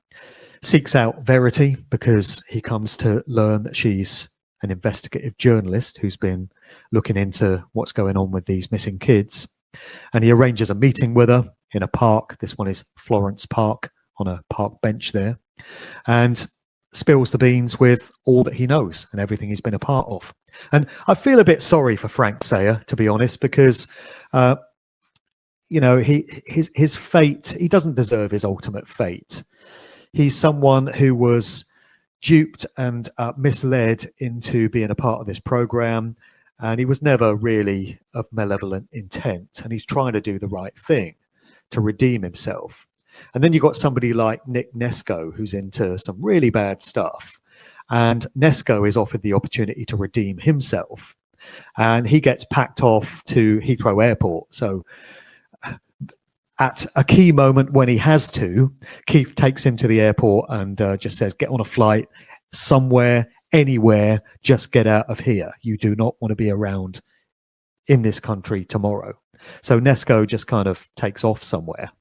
seeks out Verity because he comes to learn that she's an investigative journalist who's been looking into what's going on with these missing kids. And he arranges a meeting with her in a park. This one is Florence Park, on a park bench there, and spills the beans with all that he knows and everything he's been a part of. And I feel a bit sorry for Frank Seya, to be honest, because you know, his fate, he doesn't deserve his ultimate fate. He's someone who was duped and misled into being a part of this program, and he was never really of malevolent intent, and he's trying to do the right thing to redeem himself. And then you've got somebody like Nick Nesco, who's into some really bad stuff, and Nesco is offered the opportunity to redeem himself, and he gets packed off to Heathrow Airport. So at a key moment when he has to, Keith takes him to the airport and just says, get on a flight somewhere, anywhere, just get out of here. You do not want to be around in this country tomorrow. So Nesco just kind of takes off somewhere.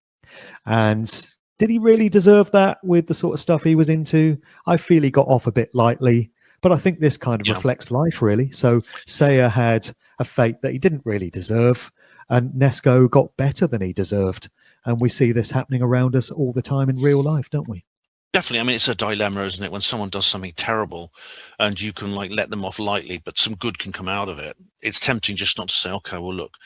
And did he really deserve that with the sort of stuff he was into? I feel he got off a bit lightly, but I think this kind of reflects life, really. So Seya had a fate that he didn't really deserve, and Nesco got better than he deserved. And we see this happening around us all the time in real life, don't we? Definitely. I mean, it's a dilemma, isn't it? When someone does something terrible and you can like let them off lightly, but some good can come out of it. It's tempting just not to say, okay, well, look,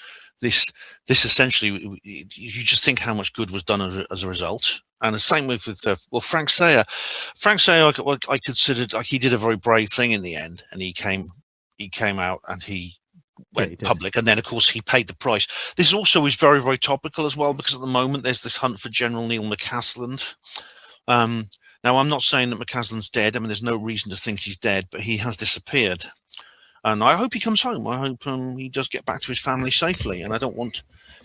this essentially, you just think how much good was done as a result. And the same with Frank Seya. Frank Seya, I considered like he did a very brave thing in the end, and he came out and he went public, and then of course he paid the price. This also is very, very topical as well, because at the moment there's this hunt for General Neil McCasland. Now I'm not saying that McCasland's dead. I mean, there's no reason to think he's dead, but he has disappeared, and I hope he comes home. I hope he does get back to his family safely, and I don't want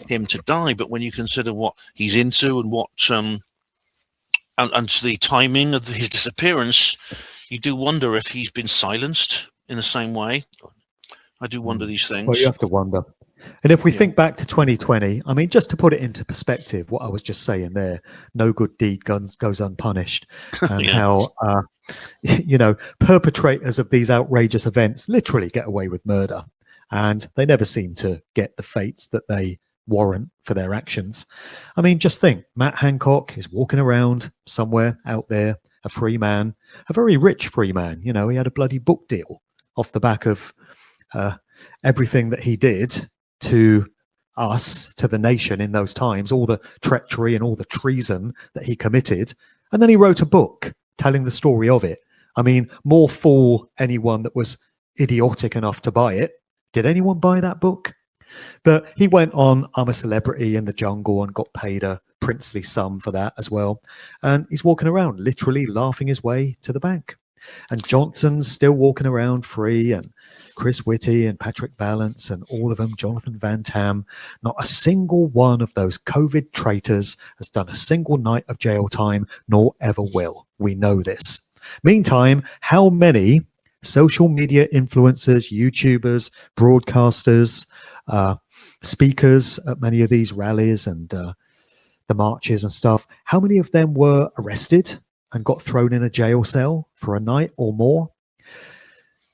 him to die. But when you consider what he's into and what and to the timing of his disappearance, you do wonder if he's been silenced in the same way. I do wonder these things. Well, you have to wonder. And if we think back to 2020, I mean, just to put it into perspective, what I was just saying there, no good deed goes unpunished, and how, you know, perpetrators of these outrageous events literally get away with murder, and they never seem to get the fates that they warrant for their actions. I mean, just think, Matt Hancock is walking around somewhere out there, a free man, a very rich free man. You know, he had a bloody book deal off the back of everything that he did to us, to the nation in those times, all the treachery and all the treason that he committed. And then he wrote a book telling the story of it. I mean, more fool anyone that was idiotic enough to buy it. Did anyone buy that book? But he went on, I'm a celebrity in the jungle, and got paid a princely sum for that as well. And he's walking around literally laughing his way to the bank. And Johnson's still walking around free, and Chris Whitty and Patrick Vallance and all of them, Jonathan Van Tam. Not a single one of those COVID traitors has done a single night of jail time, nor ever will. We know this. Meantime, how many social media influencers, YouTubers, broadcasters, speakers at many of these rallies and the marches and stuff, how many of them were arrested and got thrown in a jail cell for a night or more,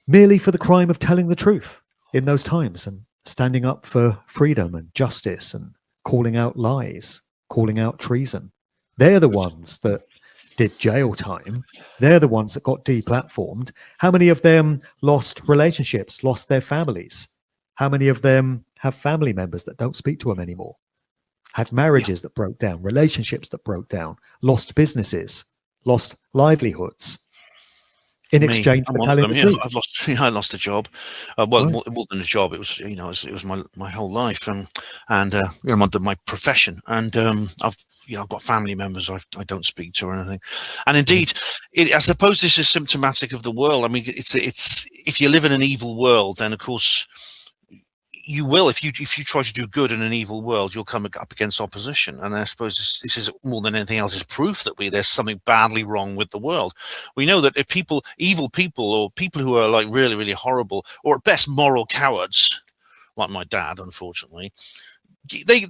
merely for the crime of telling the truth in those times and standing up for freedom and justice and calling out lies, calling out treason? They're the ones that did jail time. They're the ones that got deplatformed. How many of them lost relationships, lost their families? How many of them have family members that don't speak to them anymore? Had marriages that broke down, relationships that broke down, lost businesses, lost livelihoods in exchange for telling the truth. I lost a job. Well, it wasn't a job. It was, it was my whole life, and my profession. And I've got family members I don't speak to or anything. And indeed, I suppose this is symptomatic of the world. I mean, it's if you live in an evil world, then of course you will. If you try to do good in an evil world, you'll come up against opposition. And I suppose this is more than anything else is proof that there's something badly wrong with the world. We know that if evil people, or people who are like really, really horrible, or at best moral cowards, like my dad, unfortunately, they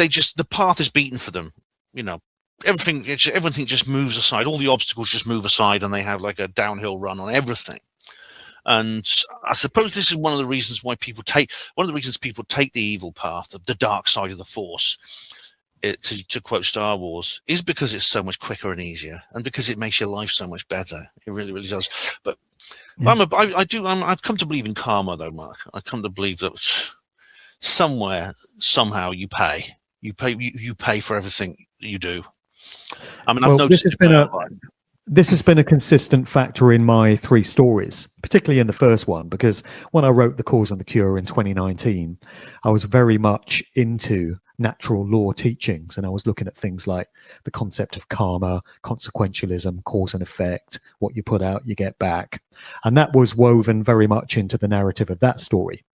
just, the path is beaten for them. Everything just moves aside. All the obstacles just move aside, and they have like a downhill run on everything. And I suppose this is one of the reasons people take the evil path, the dark side of the Force, to quote Star Wars, is because it's so much quicker and easier, and because it makes your life so much better. It really, really does. But I've come to believe in karma, though, Mark. I come to believe that somehow you pay for everything you do. I mean, I've noticed this has been a consistent factor in my 3 stories, particularly in the first one, because when I wrote The Cause and the Cure in 2019, I was very much into natural law teachings, and I was looking at things like the concept of karma, consequentialism, cause and effect, what you put out, you get back. And that was woven very much into the narrative of that story.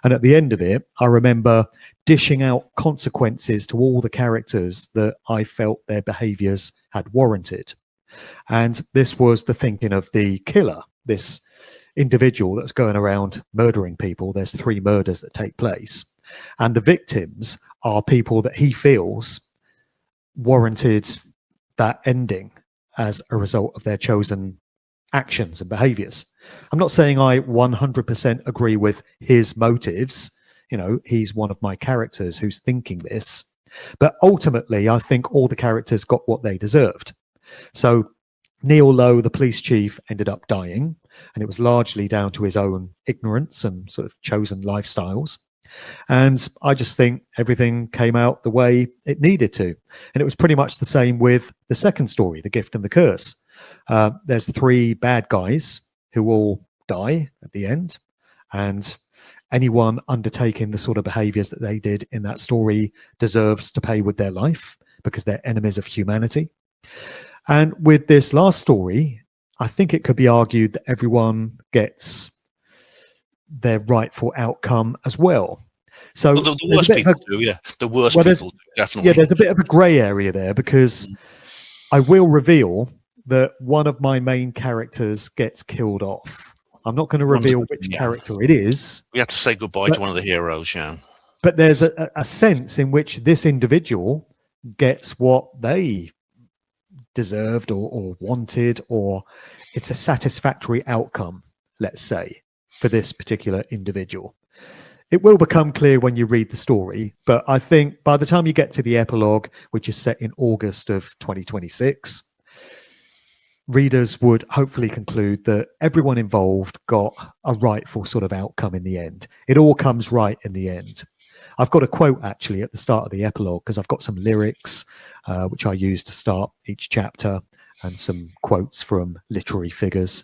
And at the end of it, I remember dishing out consequences to all the characters that I felt their behaviors had warranted. And this was the thinking of the killer, this individual that's going around murdering people. There's 3 murders that take place. And the victims are people that he feels warranted that ending as a result of their chosen actions and behaviors. I'm not saying I 100% agree with his motives. He's one of my characters who's thinking this. But ultimately, I think all the characters got what they deserved. So Neil Lowe, the police chief, ended up dying, and it was largely down to his own ignorance and sort of chosen lifestyles. And I just think everything came out the way it needed to. And it was pretty much the same with the second story, The Gift and the Curse. There's 3 bad guys who all die at the end, and anyone undertaking the sort of behaviors that they did in that story deserves to pay with their life because they're enemies of humanity. And with this last story, I think it could be argued that everyone gets their rightful outcome as well. So the worst people do, yeah. The worst people do, definitely. Yeah, there's a bit of a grey area there, because I will reveal that one of my main characters gets killed off. I'm not going to reveal which character it is. We have to say goodbye to one of the heroes, yeah. But there's a sense in which this individual gets what they deserved or wanted, or it's a satisfactory outcome, let's say, for this particular individual. It will become clear when you read the story, but I think by the time you get to the epilogue, which is set in August of 2026, readers would hopefully conclude that everyone involved got a rightful sort of outcome in the end. It all comes right in the end. I've got a quote actually at the start of the epilogue, because I've got some lyrics which I use to start each chapter, and some quotes from literary figures.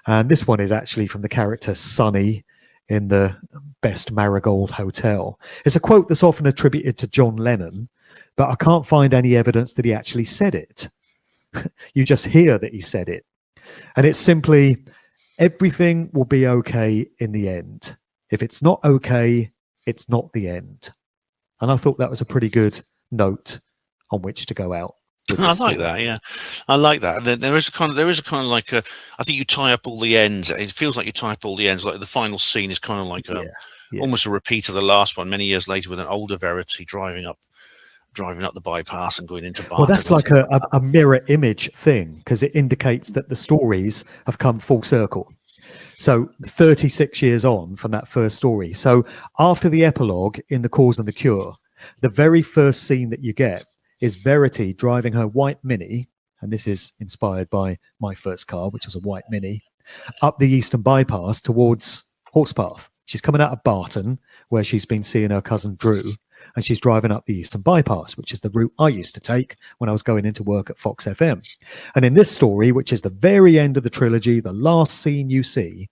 And this one is actually from the character Sonny in the Best Marigold Hotel. It's a quote that's often attributed to John Lennon, but I can't find any evidence that he actually said it. You just hear that he said it. And it's simply, everything will be okay in the end. If it's not okay, it's not the end. And I thought that was a pretty good note on which to go out. I like that. Yeah, I like that. There is a kind of like a. I think you tie up all the ends. It feels like you tie up all the ends. Like the final scene is kind of like almost a repeat of the last one. Many years later, with an older Verity driving up the bypass and going into Barton. Well, that's like a mirror image thing, because it indicates that the stories have come full circle. So 36 years on from that first story. So after the epilogue in The Cause and the Cure, the very first scene that you get is Verity driving her white Mini, and this is inspired by my first car, which was a white Mini, up the Eastern Bypass towards Horsepath. She's coming out of Barton, where she's been seeing her cousin Drew, and she's driving up the Eastern Bypass, which is the route I used to take when I was going into work at Fox FM. And in this story, which is the very end of the trilogy, the last scene you see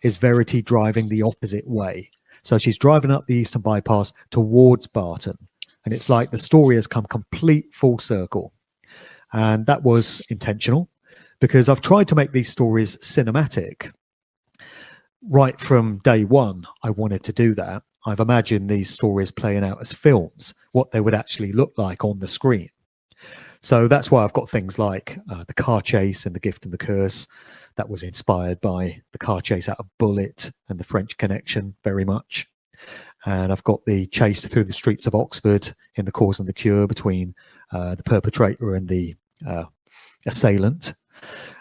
is Verity driving the opposite way. So she's driving up the Eastern Bypass towards Barton. And it's like the story has come complete full circle. And that was intentional, because I've tried to make these stories cinematic. Right from day one, I wanted to do that. I've imagined these stories playing out as films, what they would actually look like on the screen. So that's why I've got things like the car chase and The Gift and the Curse. That was inspired by the car chase out of Bullet and The French Connection very much. And I've got the chase through the streets of Oxford in The Cause and the Cure between the perpetrator and the assailant.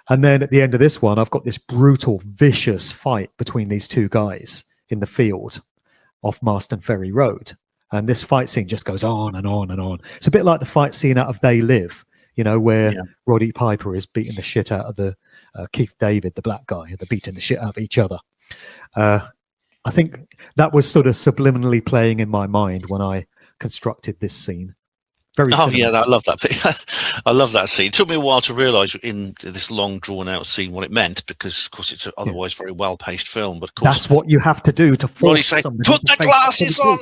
And then at the end of this one, I've got this brutal, vicious fight between these two guys in the field off Marston Ferry Road. And this fight scene just goes on and on and on. It's a bit like the fight scene out of They Live, you know, where Roddy Piper is beating the shit out of the Keith David, the black guy, and they're beating the shit out of each other. I think that was sort of subliminally playing in my mind when I constructed this scene. Very cinematic. I love that. I love that scene. It took me a while to realise in this long, drawn-out scene what it meant, because, of course, it's an otherwise very well-paced film. But of course, that's what you have to do to force somebody. Put the glasses on.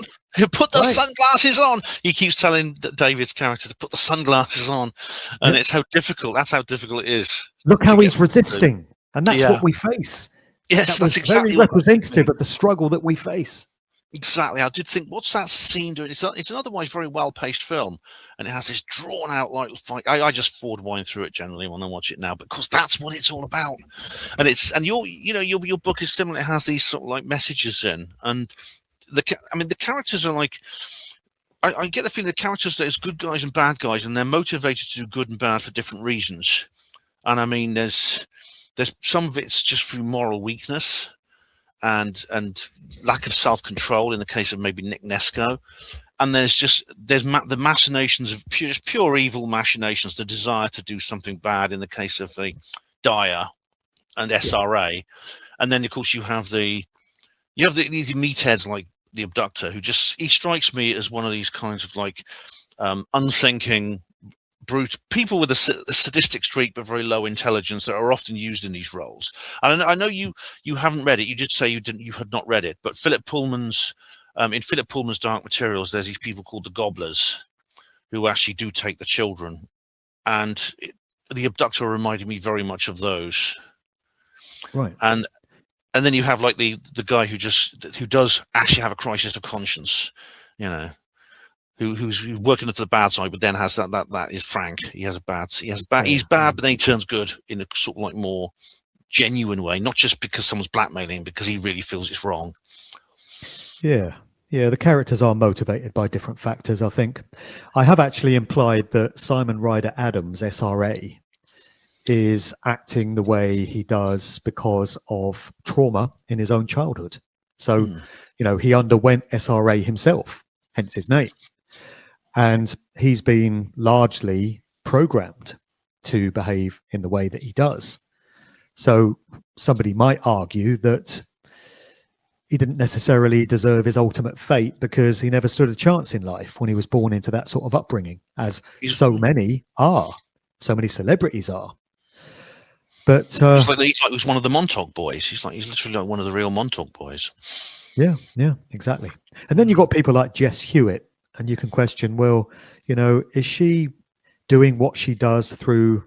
Put the sunglasses on. He keeps telling David's character to put the sunglasses on, and it's how difficult. That's how difficult it is. Look how he's resisting, and that's what we face. Yes, that's exactly very representative of the struggle that we face. Exactly. I did think, what's that scene doing? It's an otherwise very well-paced film, and it has this drawn-out like fight. I just forward wind through it generally when I watch it now, because that's what it's all about. And your book is similar. It has these sort of like messages in, and the characters are like. I get the feeling the characters there's good guys and bad guys, and they're motivated to do good and bad for different reasons. And I mean, there's some of it's just through moral weakness and lack of self-control in the case of maybe Nick Nesco, and there's the machinations of pure evil machinations, the desire to do something bad in the case of the Dyer and SRA, and then of course you have these meatheads like the Abductor, who he strikes me as one of these kinds of like unthinking, brute people with a sadistic streak but very low intelligence that are often used in these roles. And I know you haven't read it. You did say you had not read it, but in Philip Pullman's Dark Materials, there's these people called the Gobblers who actually do take the children, and the Abductor reminded me very much of those. Right. And then you have like the guy who does actually have a crisis of conscience, you know. Who's working into the bad side, but then has that is Frank. He's bad, but then he turns good in a sort of like more genuine way, not just because someone's blackmailing, because he really feels it's wrong. Yeah. The characters are motivated by different factors, I think. I have actually implied that Simon Ryder Adams, SRA, is acting the way he does because of trauma in his own childhood. So, he underwent SRA himself, hence his name. And he's been largely programmed to behave in the way that he does. So somebody might argue that he didn't necessarily deserve his ultimate fate because he never stood a chance in life when he was born into that sort of upbringing, as so many celebrities are. But he's like one of the Montauk boys. He's literally like one of the real Montauk boys. Yeah, exactly. And then you've got people like Jess Hewitt, And you can question, well, is she doing what she does through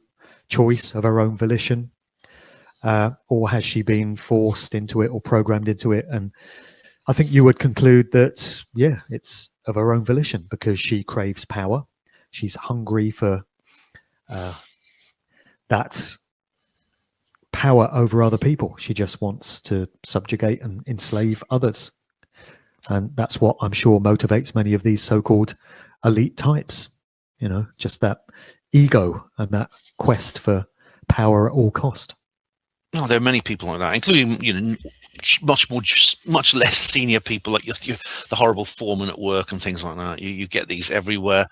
choice of her own volition? Or has she been forced into it or programmed into it? And I think you would conclude that, yeah, it's of her own volition because she craves power. She's hungry for that power over other people. She just wants to subjugate and enslave others. And that's what I'm sure motivates many of these so-called elite types, just that ego and that quest for power at all cost. Oh, there are many people like that, including, much less senior people, like the horrible foreman at work and things like that. You get these everywhere.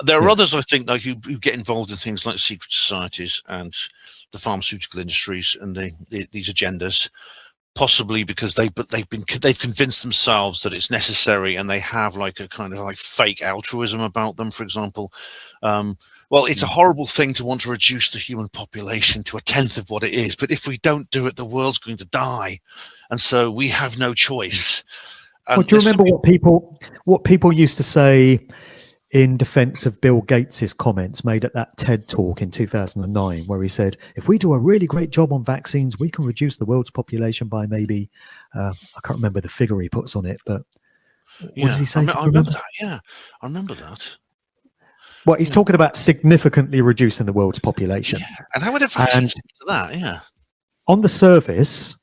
There are others, I think, like who get involved in things like secret societies and the pharmaceutical industries and these agendas, possibly because they've convinced themselves that it's necessary, and they have like a kind of like fake altruism about them. For example, well, it's a horrible thing to want to reduce the human population to 1/10 of what it is, but if we don't do it, the world's going to die, and so we have no choice. Well, do you remember what people used to say in defense of Bill Gates's comments made at that TED talk in 2009, where he said, if we do a really great job on vaccines, we can reduce the world's population by maybe, I can't remember the figure he puts on it, but what does he say? I remember that. Yeah, I remember that. Well, he's talking about significantly reducing the world's population. Yeah. And how would a vaccine fit into that? Yeah. On the surface,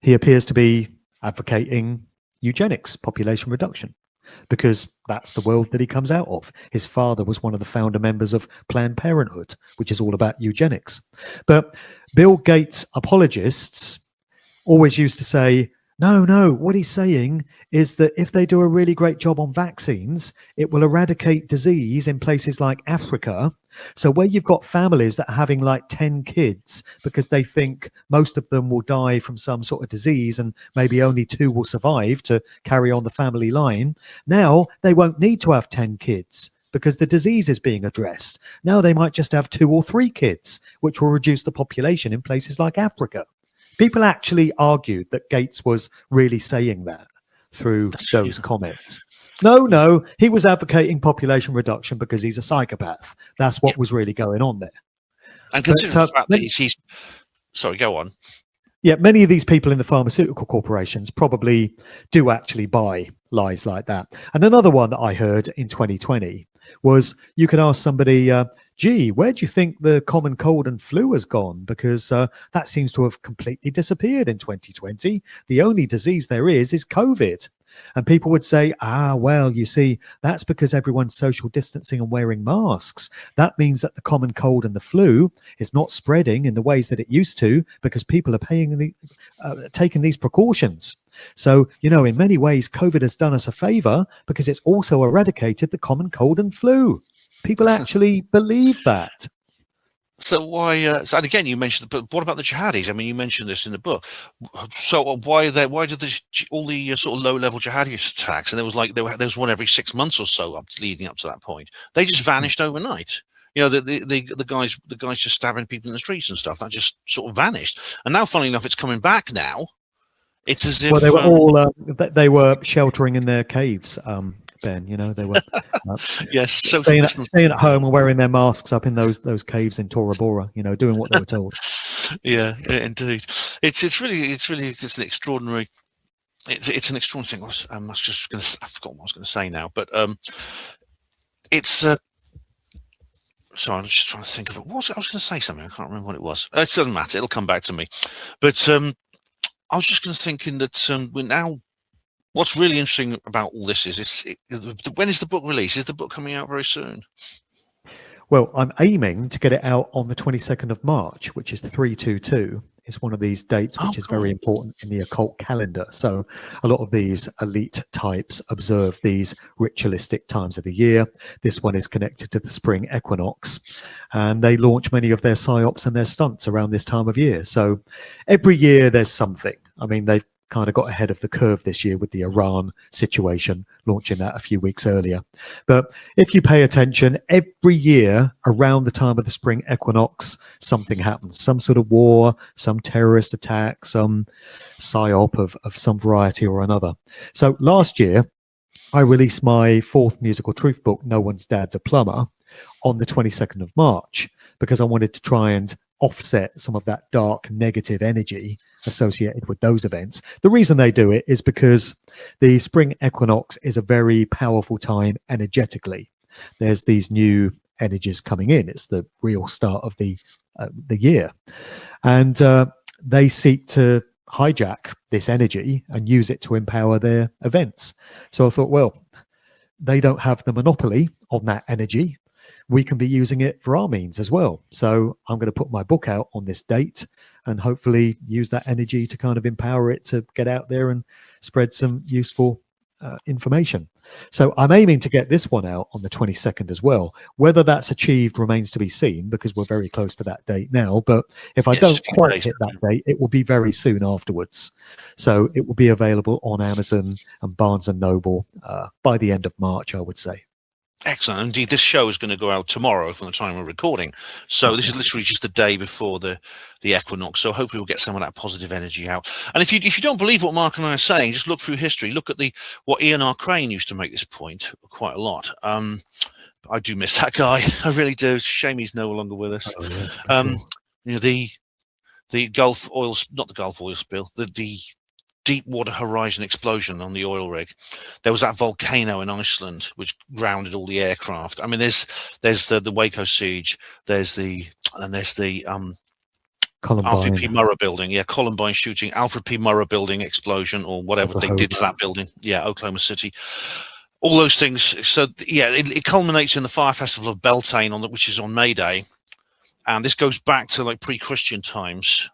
he appears to be advocating eugenics, population reduction, because that's the world that he comes out of. His father was one of the founder members of Planned Parenthood, which is all about eugenics. But Bill Gates apologists always used to say, no, what he's saying is that if they do a really great job on vaccines, it will eradicate disease in places like Africa. So where you've got families that are having like 10 kids because they think most of them will die from some sort of disease and maybe only 2 will survive to carry on the family line, now they won't need to have 10 kids because the disease is being addressed. Now they might just have 2 or 3 kids, which will reduce the population in places like Africa. People actually argued that Gates was really saying that through those comments. No, he was advocating population reduction because he's a psychopath. That's what was really going on there. And considering the fact that he's sorry, go on. Yeah, many of these people in the pharmaceutical corporations probably do actually buy lies like that. And another one that I heard in 2020 was you could ask somebody, gee, where do you think the common cold and flu has gone? Because that seems to have completely disappeared in 2020. The only disease there is COVID. And people would say, well, you see, that's because everyone's social distancing and wearing masks. That means that the common cold and the flu is not spreading in the ways that it used to because people are taking these precautions. So, in many ways, COVID has done us a favor because it's also eradicated the common cold and flu. People actually believe that. So why? And again, you mentioned, but what about the jihadis? I mean, you mentioned this in the book. So why did all the sort of low-level jihadi attacks? And there was one every 6 months or so leading up to that point. They just vanished overnight. The guys just stabbing people in the streets and stuff. That just sort of vanished. And now, funnily enough, it's coming back now. It's as if they were all they were sheltering in their caves. Ben, they were yes, staying at home and wearing their masks up in those caves in Tora Bora, doing what they were told. Yeah, indeed. It's an extraordinary. It's an extraordinary thing. I forgot what I was going to say now, but it's. Sorry, I'm just trying to think of it. I was going to say something. I can't remember what it was. It doesn't matter. It'll come back to me. But I was just going to thinking that we're now. What's really interesting about all this is when is the book released? Is the book coming out very soon? Well, I'm aiming to get it out on the 22nd of March, which is 322. It's one of these dates which is very important in the occult calendar. So a lot of these elite types observe these ritualistic times of the year. This one is connected to the spring equinox, and they launch many of their psyops and their stunts around this time of year. So every year there's something. I mean, they've kind of got ahead of the curve this year with the Iran situation, launching that a few weeks earlier. But if you pay attention, every year around the time of the spring equinox, something happens. Some sort of war, some terrorist attack, some psyop of some variety or another. So last year, I released my 4th musical truth book, No One's Dad's a Plumber, on the 22nd of March, because I wanted to try and offset some of that dark negative energy associated with those events. The reason they do it is because the spring equinox is a very powerful time energetically. There's these new energies coming in. It's the real start of the year. And they seek to hijack this energy and use it to empower their events. So I thought, well, they don't have the monopoly on that energy. We can be using it for our means as well. So I'm going to put my book out on this date and hopefully use that energy to kind of empower it to get out there and spread some useful information. So I'm aiming to get this one out on the 22nd as well. Whether that's achieved remains to be seen, because we're very close to that date now. But if I don't quite hit that date, it will be very soon afterwards. So it will be available on Amazon and Barnes and Noble by the end of March, I would say. Excellent. Indeed, this show is going to go out tomorrow from the time we're recording. So this is literally just the day before the equinox. So hopefully we'll get some of that positive energy out. And if you don't believe what Mark and I are saying, just look through history. Look at what Ian R. Crane used to make this point quite a lot. I do miss that guy. I really do. It's a shame he's no longer with us. Oh, yeah, the Gulf oil, not the Gulf oil spill, the Deepwater Horizon explosion on the oil rig. There was that volcano in Iceland which grounded all the aircraft. I mean, there's the Waco siege. There's the Alfred P. Murrah building. Yeah, Columbine shooting, Alfred P. Murrah building explosion, or whatever they did to that building. Yeah, Oklahoma City. All those things. So yeah, it culminates in the Fire Festival of Beltane which is on May Day, and this goes back to like pre-Christian times,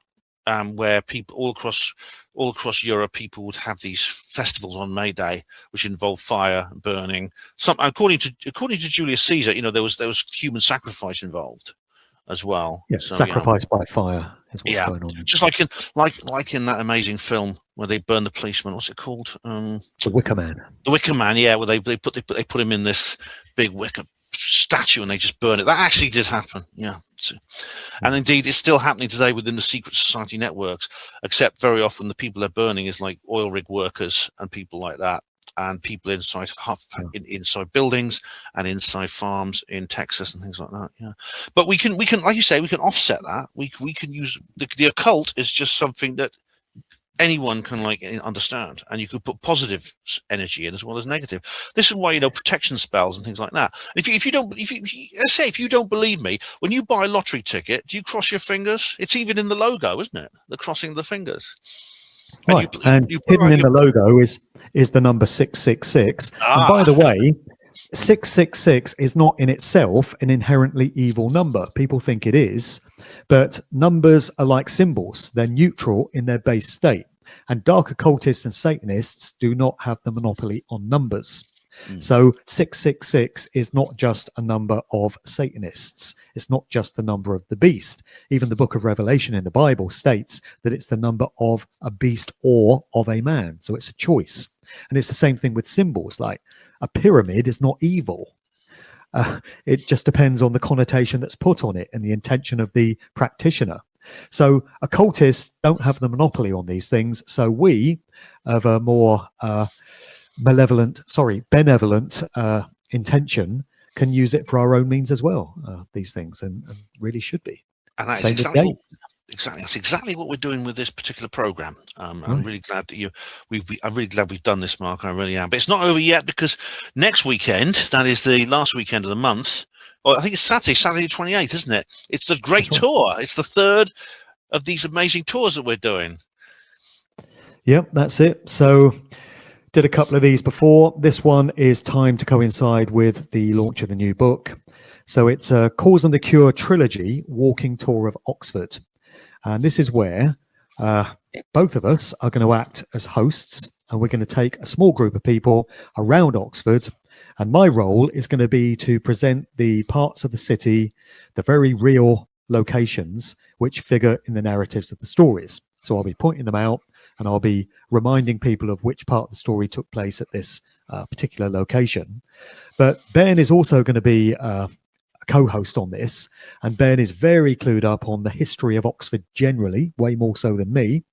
where people all across Europe, people would have these festivals on May Day, which involve fire, burning. According to Julius Caesar, there was human sacrifice involved as well. Yes, so, sacrifice by fire is what's going on. Just like in that amazing film where they burn the policeman. What's it called? The Wicker Man. The Wicker Man. Yeah, where they put him in this big wicker statue and they just burn it. That actually did happen. Yeah. And indeed, it's still happening today within the secret society networks, except very often the people they're burning is like oil rig workers and people like that, and people inside buildings and inside farms in Texas and things like that. Yeah, but we can, like you say, we can offset that. We can use the occult is just something that anyone can understand, and you could put positive energy in as well as negative. This is why protection spells and things like that. If you don't believe me, when you buy a lottery ticket, do you cross your fingers? It's even in the logo, isn't it? The crossing the fingers. Right. And hidden in the logo is the number 666. And by the way, 666 is not in itself an inherently evil number. People think it is, but numbers are like symbols. They're neutral in their base state. And dark occultists and Satanists do not have the monopoly on numbers. So 666 is not just a number of Satanists. It's not just the number of the beast. Even the book of Revelation in the Bible states that it's the number of a beast or of a man. So it's a choice. And it's the same thing with symbols. Like a pyramid is not evil. It just depends on the connotation that's put on it and the intention of the practitioner. So occultists don't have the monopoly on these things. So we have a more benevolent intention can use it for our own means as well, these things, and really should be. And that's that's exactly what we're doing with this particular program. I'm really glad that I'm really glad we've done this, Mark. I really am. But it's not over yet, because next weekend, that is the last weekend of the month. Well, I think it's Saturday the 28th, isn't it? It's the Great Tour. It's the third of these amazing tours that we're doing. Yep, that's it. So did a couple of these before. This one is timed to coincide with the launch of the new book. So it's a Cause and the Cure trilogy, Walking Tour of Oxford. And this is where both of us are going to act as hosts, and we're going to take a small group of people around Oxford. And my role is going to be to present the parts of the city, the very real locations which figure in the narratives of the stories. So I'll be pointing them out, and I'll be reminding people of which part of the story took place at this particular location. But Ben is also going to be a co-host on this, and Ben is very clued up on the history of Oxford generally, way more so than me.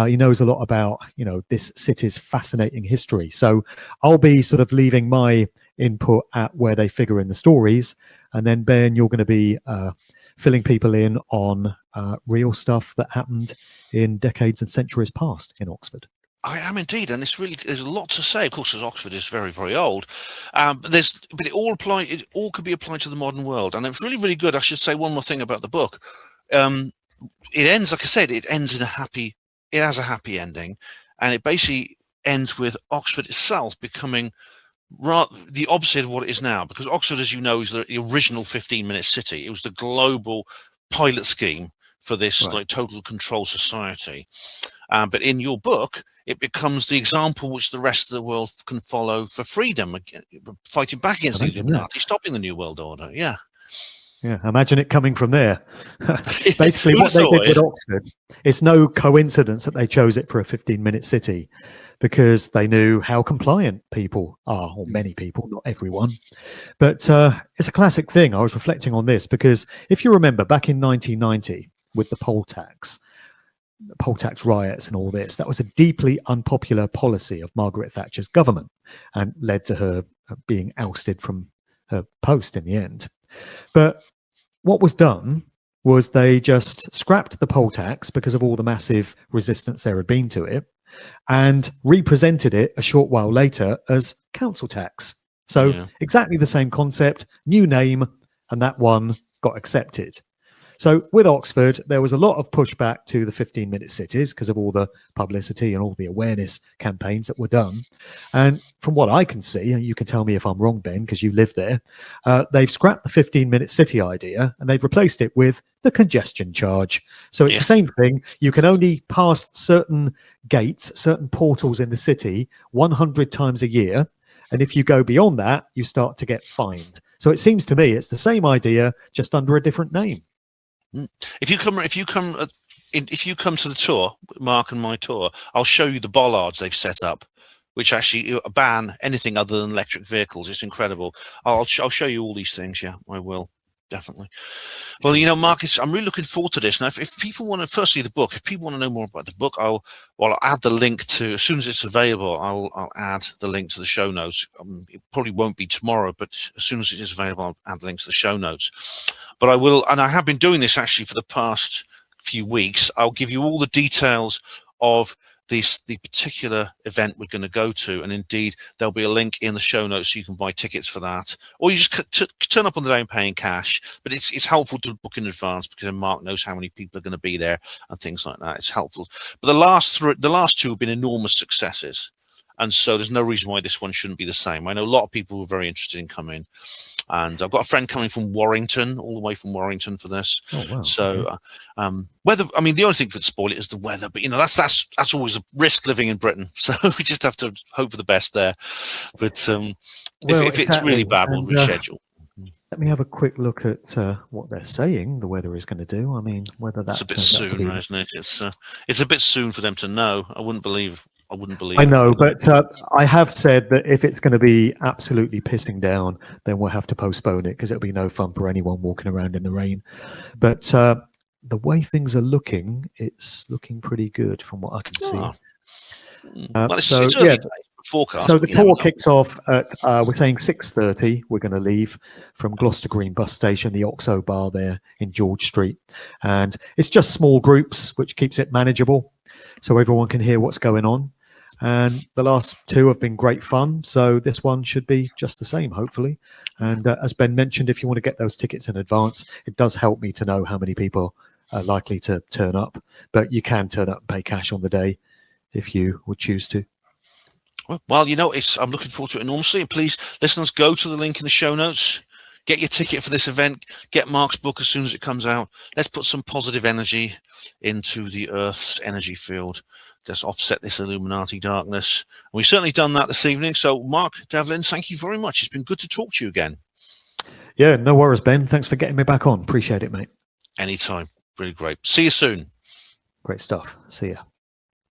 He knows a lot about, this city's fascinating history. So I'll be sort of leaving my input at where they figure in the stories, and then Ben, you're going to be filling people in on real stuff that happened in decades and centuries past in Oxford. I am indeed, and there's a lot to say. Of course, as Oxford is very, very old, but it all could be applied to the modern world, and it's really, really good. I should say one more thing about the book. It ends, like I said, it has a happy ending, and it basically ends with Oxford itself becoming the opposite of what it is now, because Oxford, as you know, is the original 15-minute city. It was the global pilot scheme for this like total control society. But in your book, it becomes the example which the rest of the world can follow for freedom, fighting back against the Illuminati, stopping the New World Order. Yeah. Yeah, imagine it coming from there. Basically, what they did with Oxford, it's no coincidence that they chose it for a 15-minute city, because they knew how compliant people are, or many people, not everyone. But it's a classic thing. I was reflecting on this because if you remember back in 1990 with the poll tax riots and all this, that was a deeply unpopular policy of Margaret Thatcher's government and led to her being ousted from her post in the end. But what was done was they just scrapped the poll tax because of all the massive resistance there had been to it, and represented it a short while later as council tax. So exactly the same concept, new name, and that one got accepted. So with Oxford, there was a lot of pushback to the 15-minute cities because of all the publicity and all the awareness campaigns that were done. And from what I can see, and you can tell me if I'm wrong, Ben, because you live there, they've scrapped the 15-minute city idea and they've replaced it with the congestion charge. So it's the same thing. You can only pass certain gates, certain portals in the city 100 times a year. And if you go beyond that, you start to get fined. So it seems to me it's the same idea, just under a different name. If you come to the tour, Mark and my tour, I'll show you the bollards they've set up, which actually ban anything other than electric vehicles. It's incredible. I'll show you all these things. Yeah, I will. Definitely. Well, Mark, I'm really looking forward to this. Now, if people want to, firstly, the book, if people want to know more about the book, I'll add the link to, as soon as it's available, I'll add the link to the show notes. It probably won't be tomorrow, but as soon as it is available, I'll add the link to the show notes. But I will, and I have been doing this actually for the past few weeks. I'll give you all the details of the particular event we're going to go to, and indeed there'll be a link in the show notes so you can buy tickets for that, or you just turn up on the day and pay in cash. But it's helpful to book in advance because then Mark knows how many people are going to be there and things like that. It's helpful. But the last two have been enormous successes, and so there's no reason why this one shouldn't be the same. I know a lot of people who are very interested in coming. And I've got a friend coming from Warrington, all the way from Warrington for this. Oh, wow. So, weather. I mean, the only thing that could spoil it is the weather. But that's always a risk living in Britain. So we just have to hope for the best there. But if it's really bad, we'll reschedule. Let me have a quick look at what they're saying the weather is going to do. I mean, whether that's a bit soon, isn't it? It's a bit soon for them to know. I wouldn't believe. I know, but I have said that if it's going to be absolutely pissing down, then we'll have to postpone it because it'll be no fun for anyone walking around in the rain. But the way things are looking, it's looking pretty good from what I can see. Forecast, so the tour kicks off at, we're saying 6:30. We're going to leave from Gloucester Green bus station, the Oxo bar there in George Street. And it's just small groups, which keeps it manageable so everyone can hear what's going on. And the last two have been great fun, so this one should be just the same, hopefully. And as Ben mentioned, if you want to get those tickets in advance, it does help me to know how many people are likely to turn up. But you can turn up and pay cash on the day if you would choose to. Well, I'm looking forward to it enormously. And please, listeners, go to the link in the show notes. Get your ticket for this event. Get Mark's book as soon as it comes out. Let's put some positive energy into the Earth's energy field. Just offset this Illuminati darkness. And we've certainly done that this evening. So, Mark, Devlin, thank you very much. It's been good to talk to you again. Yeah, no worries, Ben. Thanks for getting me back on. Appreciate it, mate. Anytime. Really great. See you soon. Great stuff. See ya.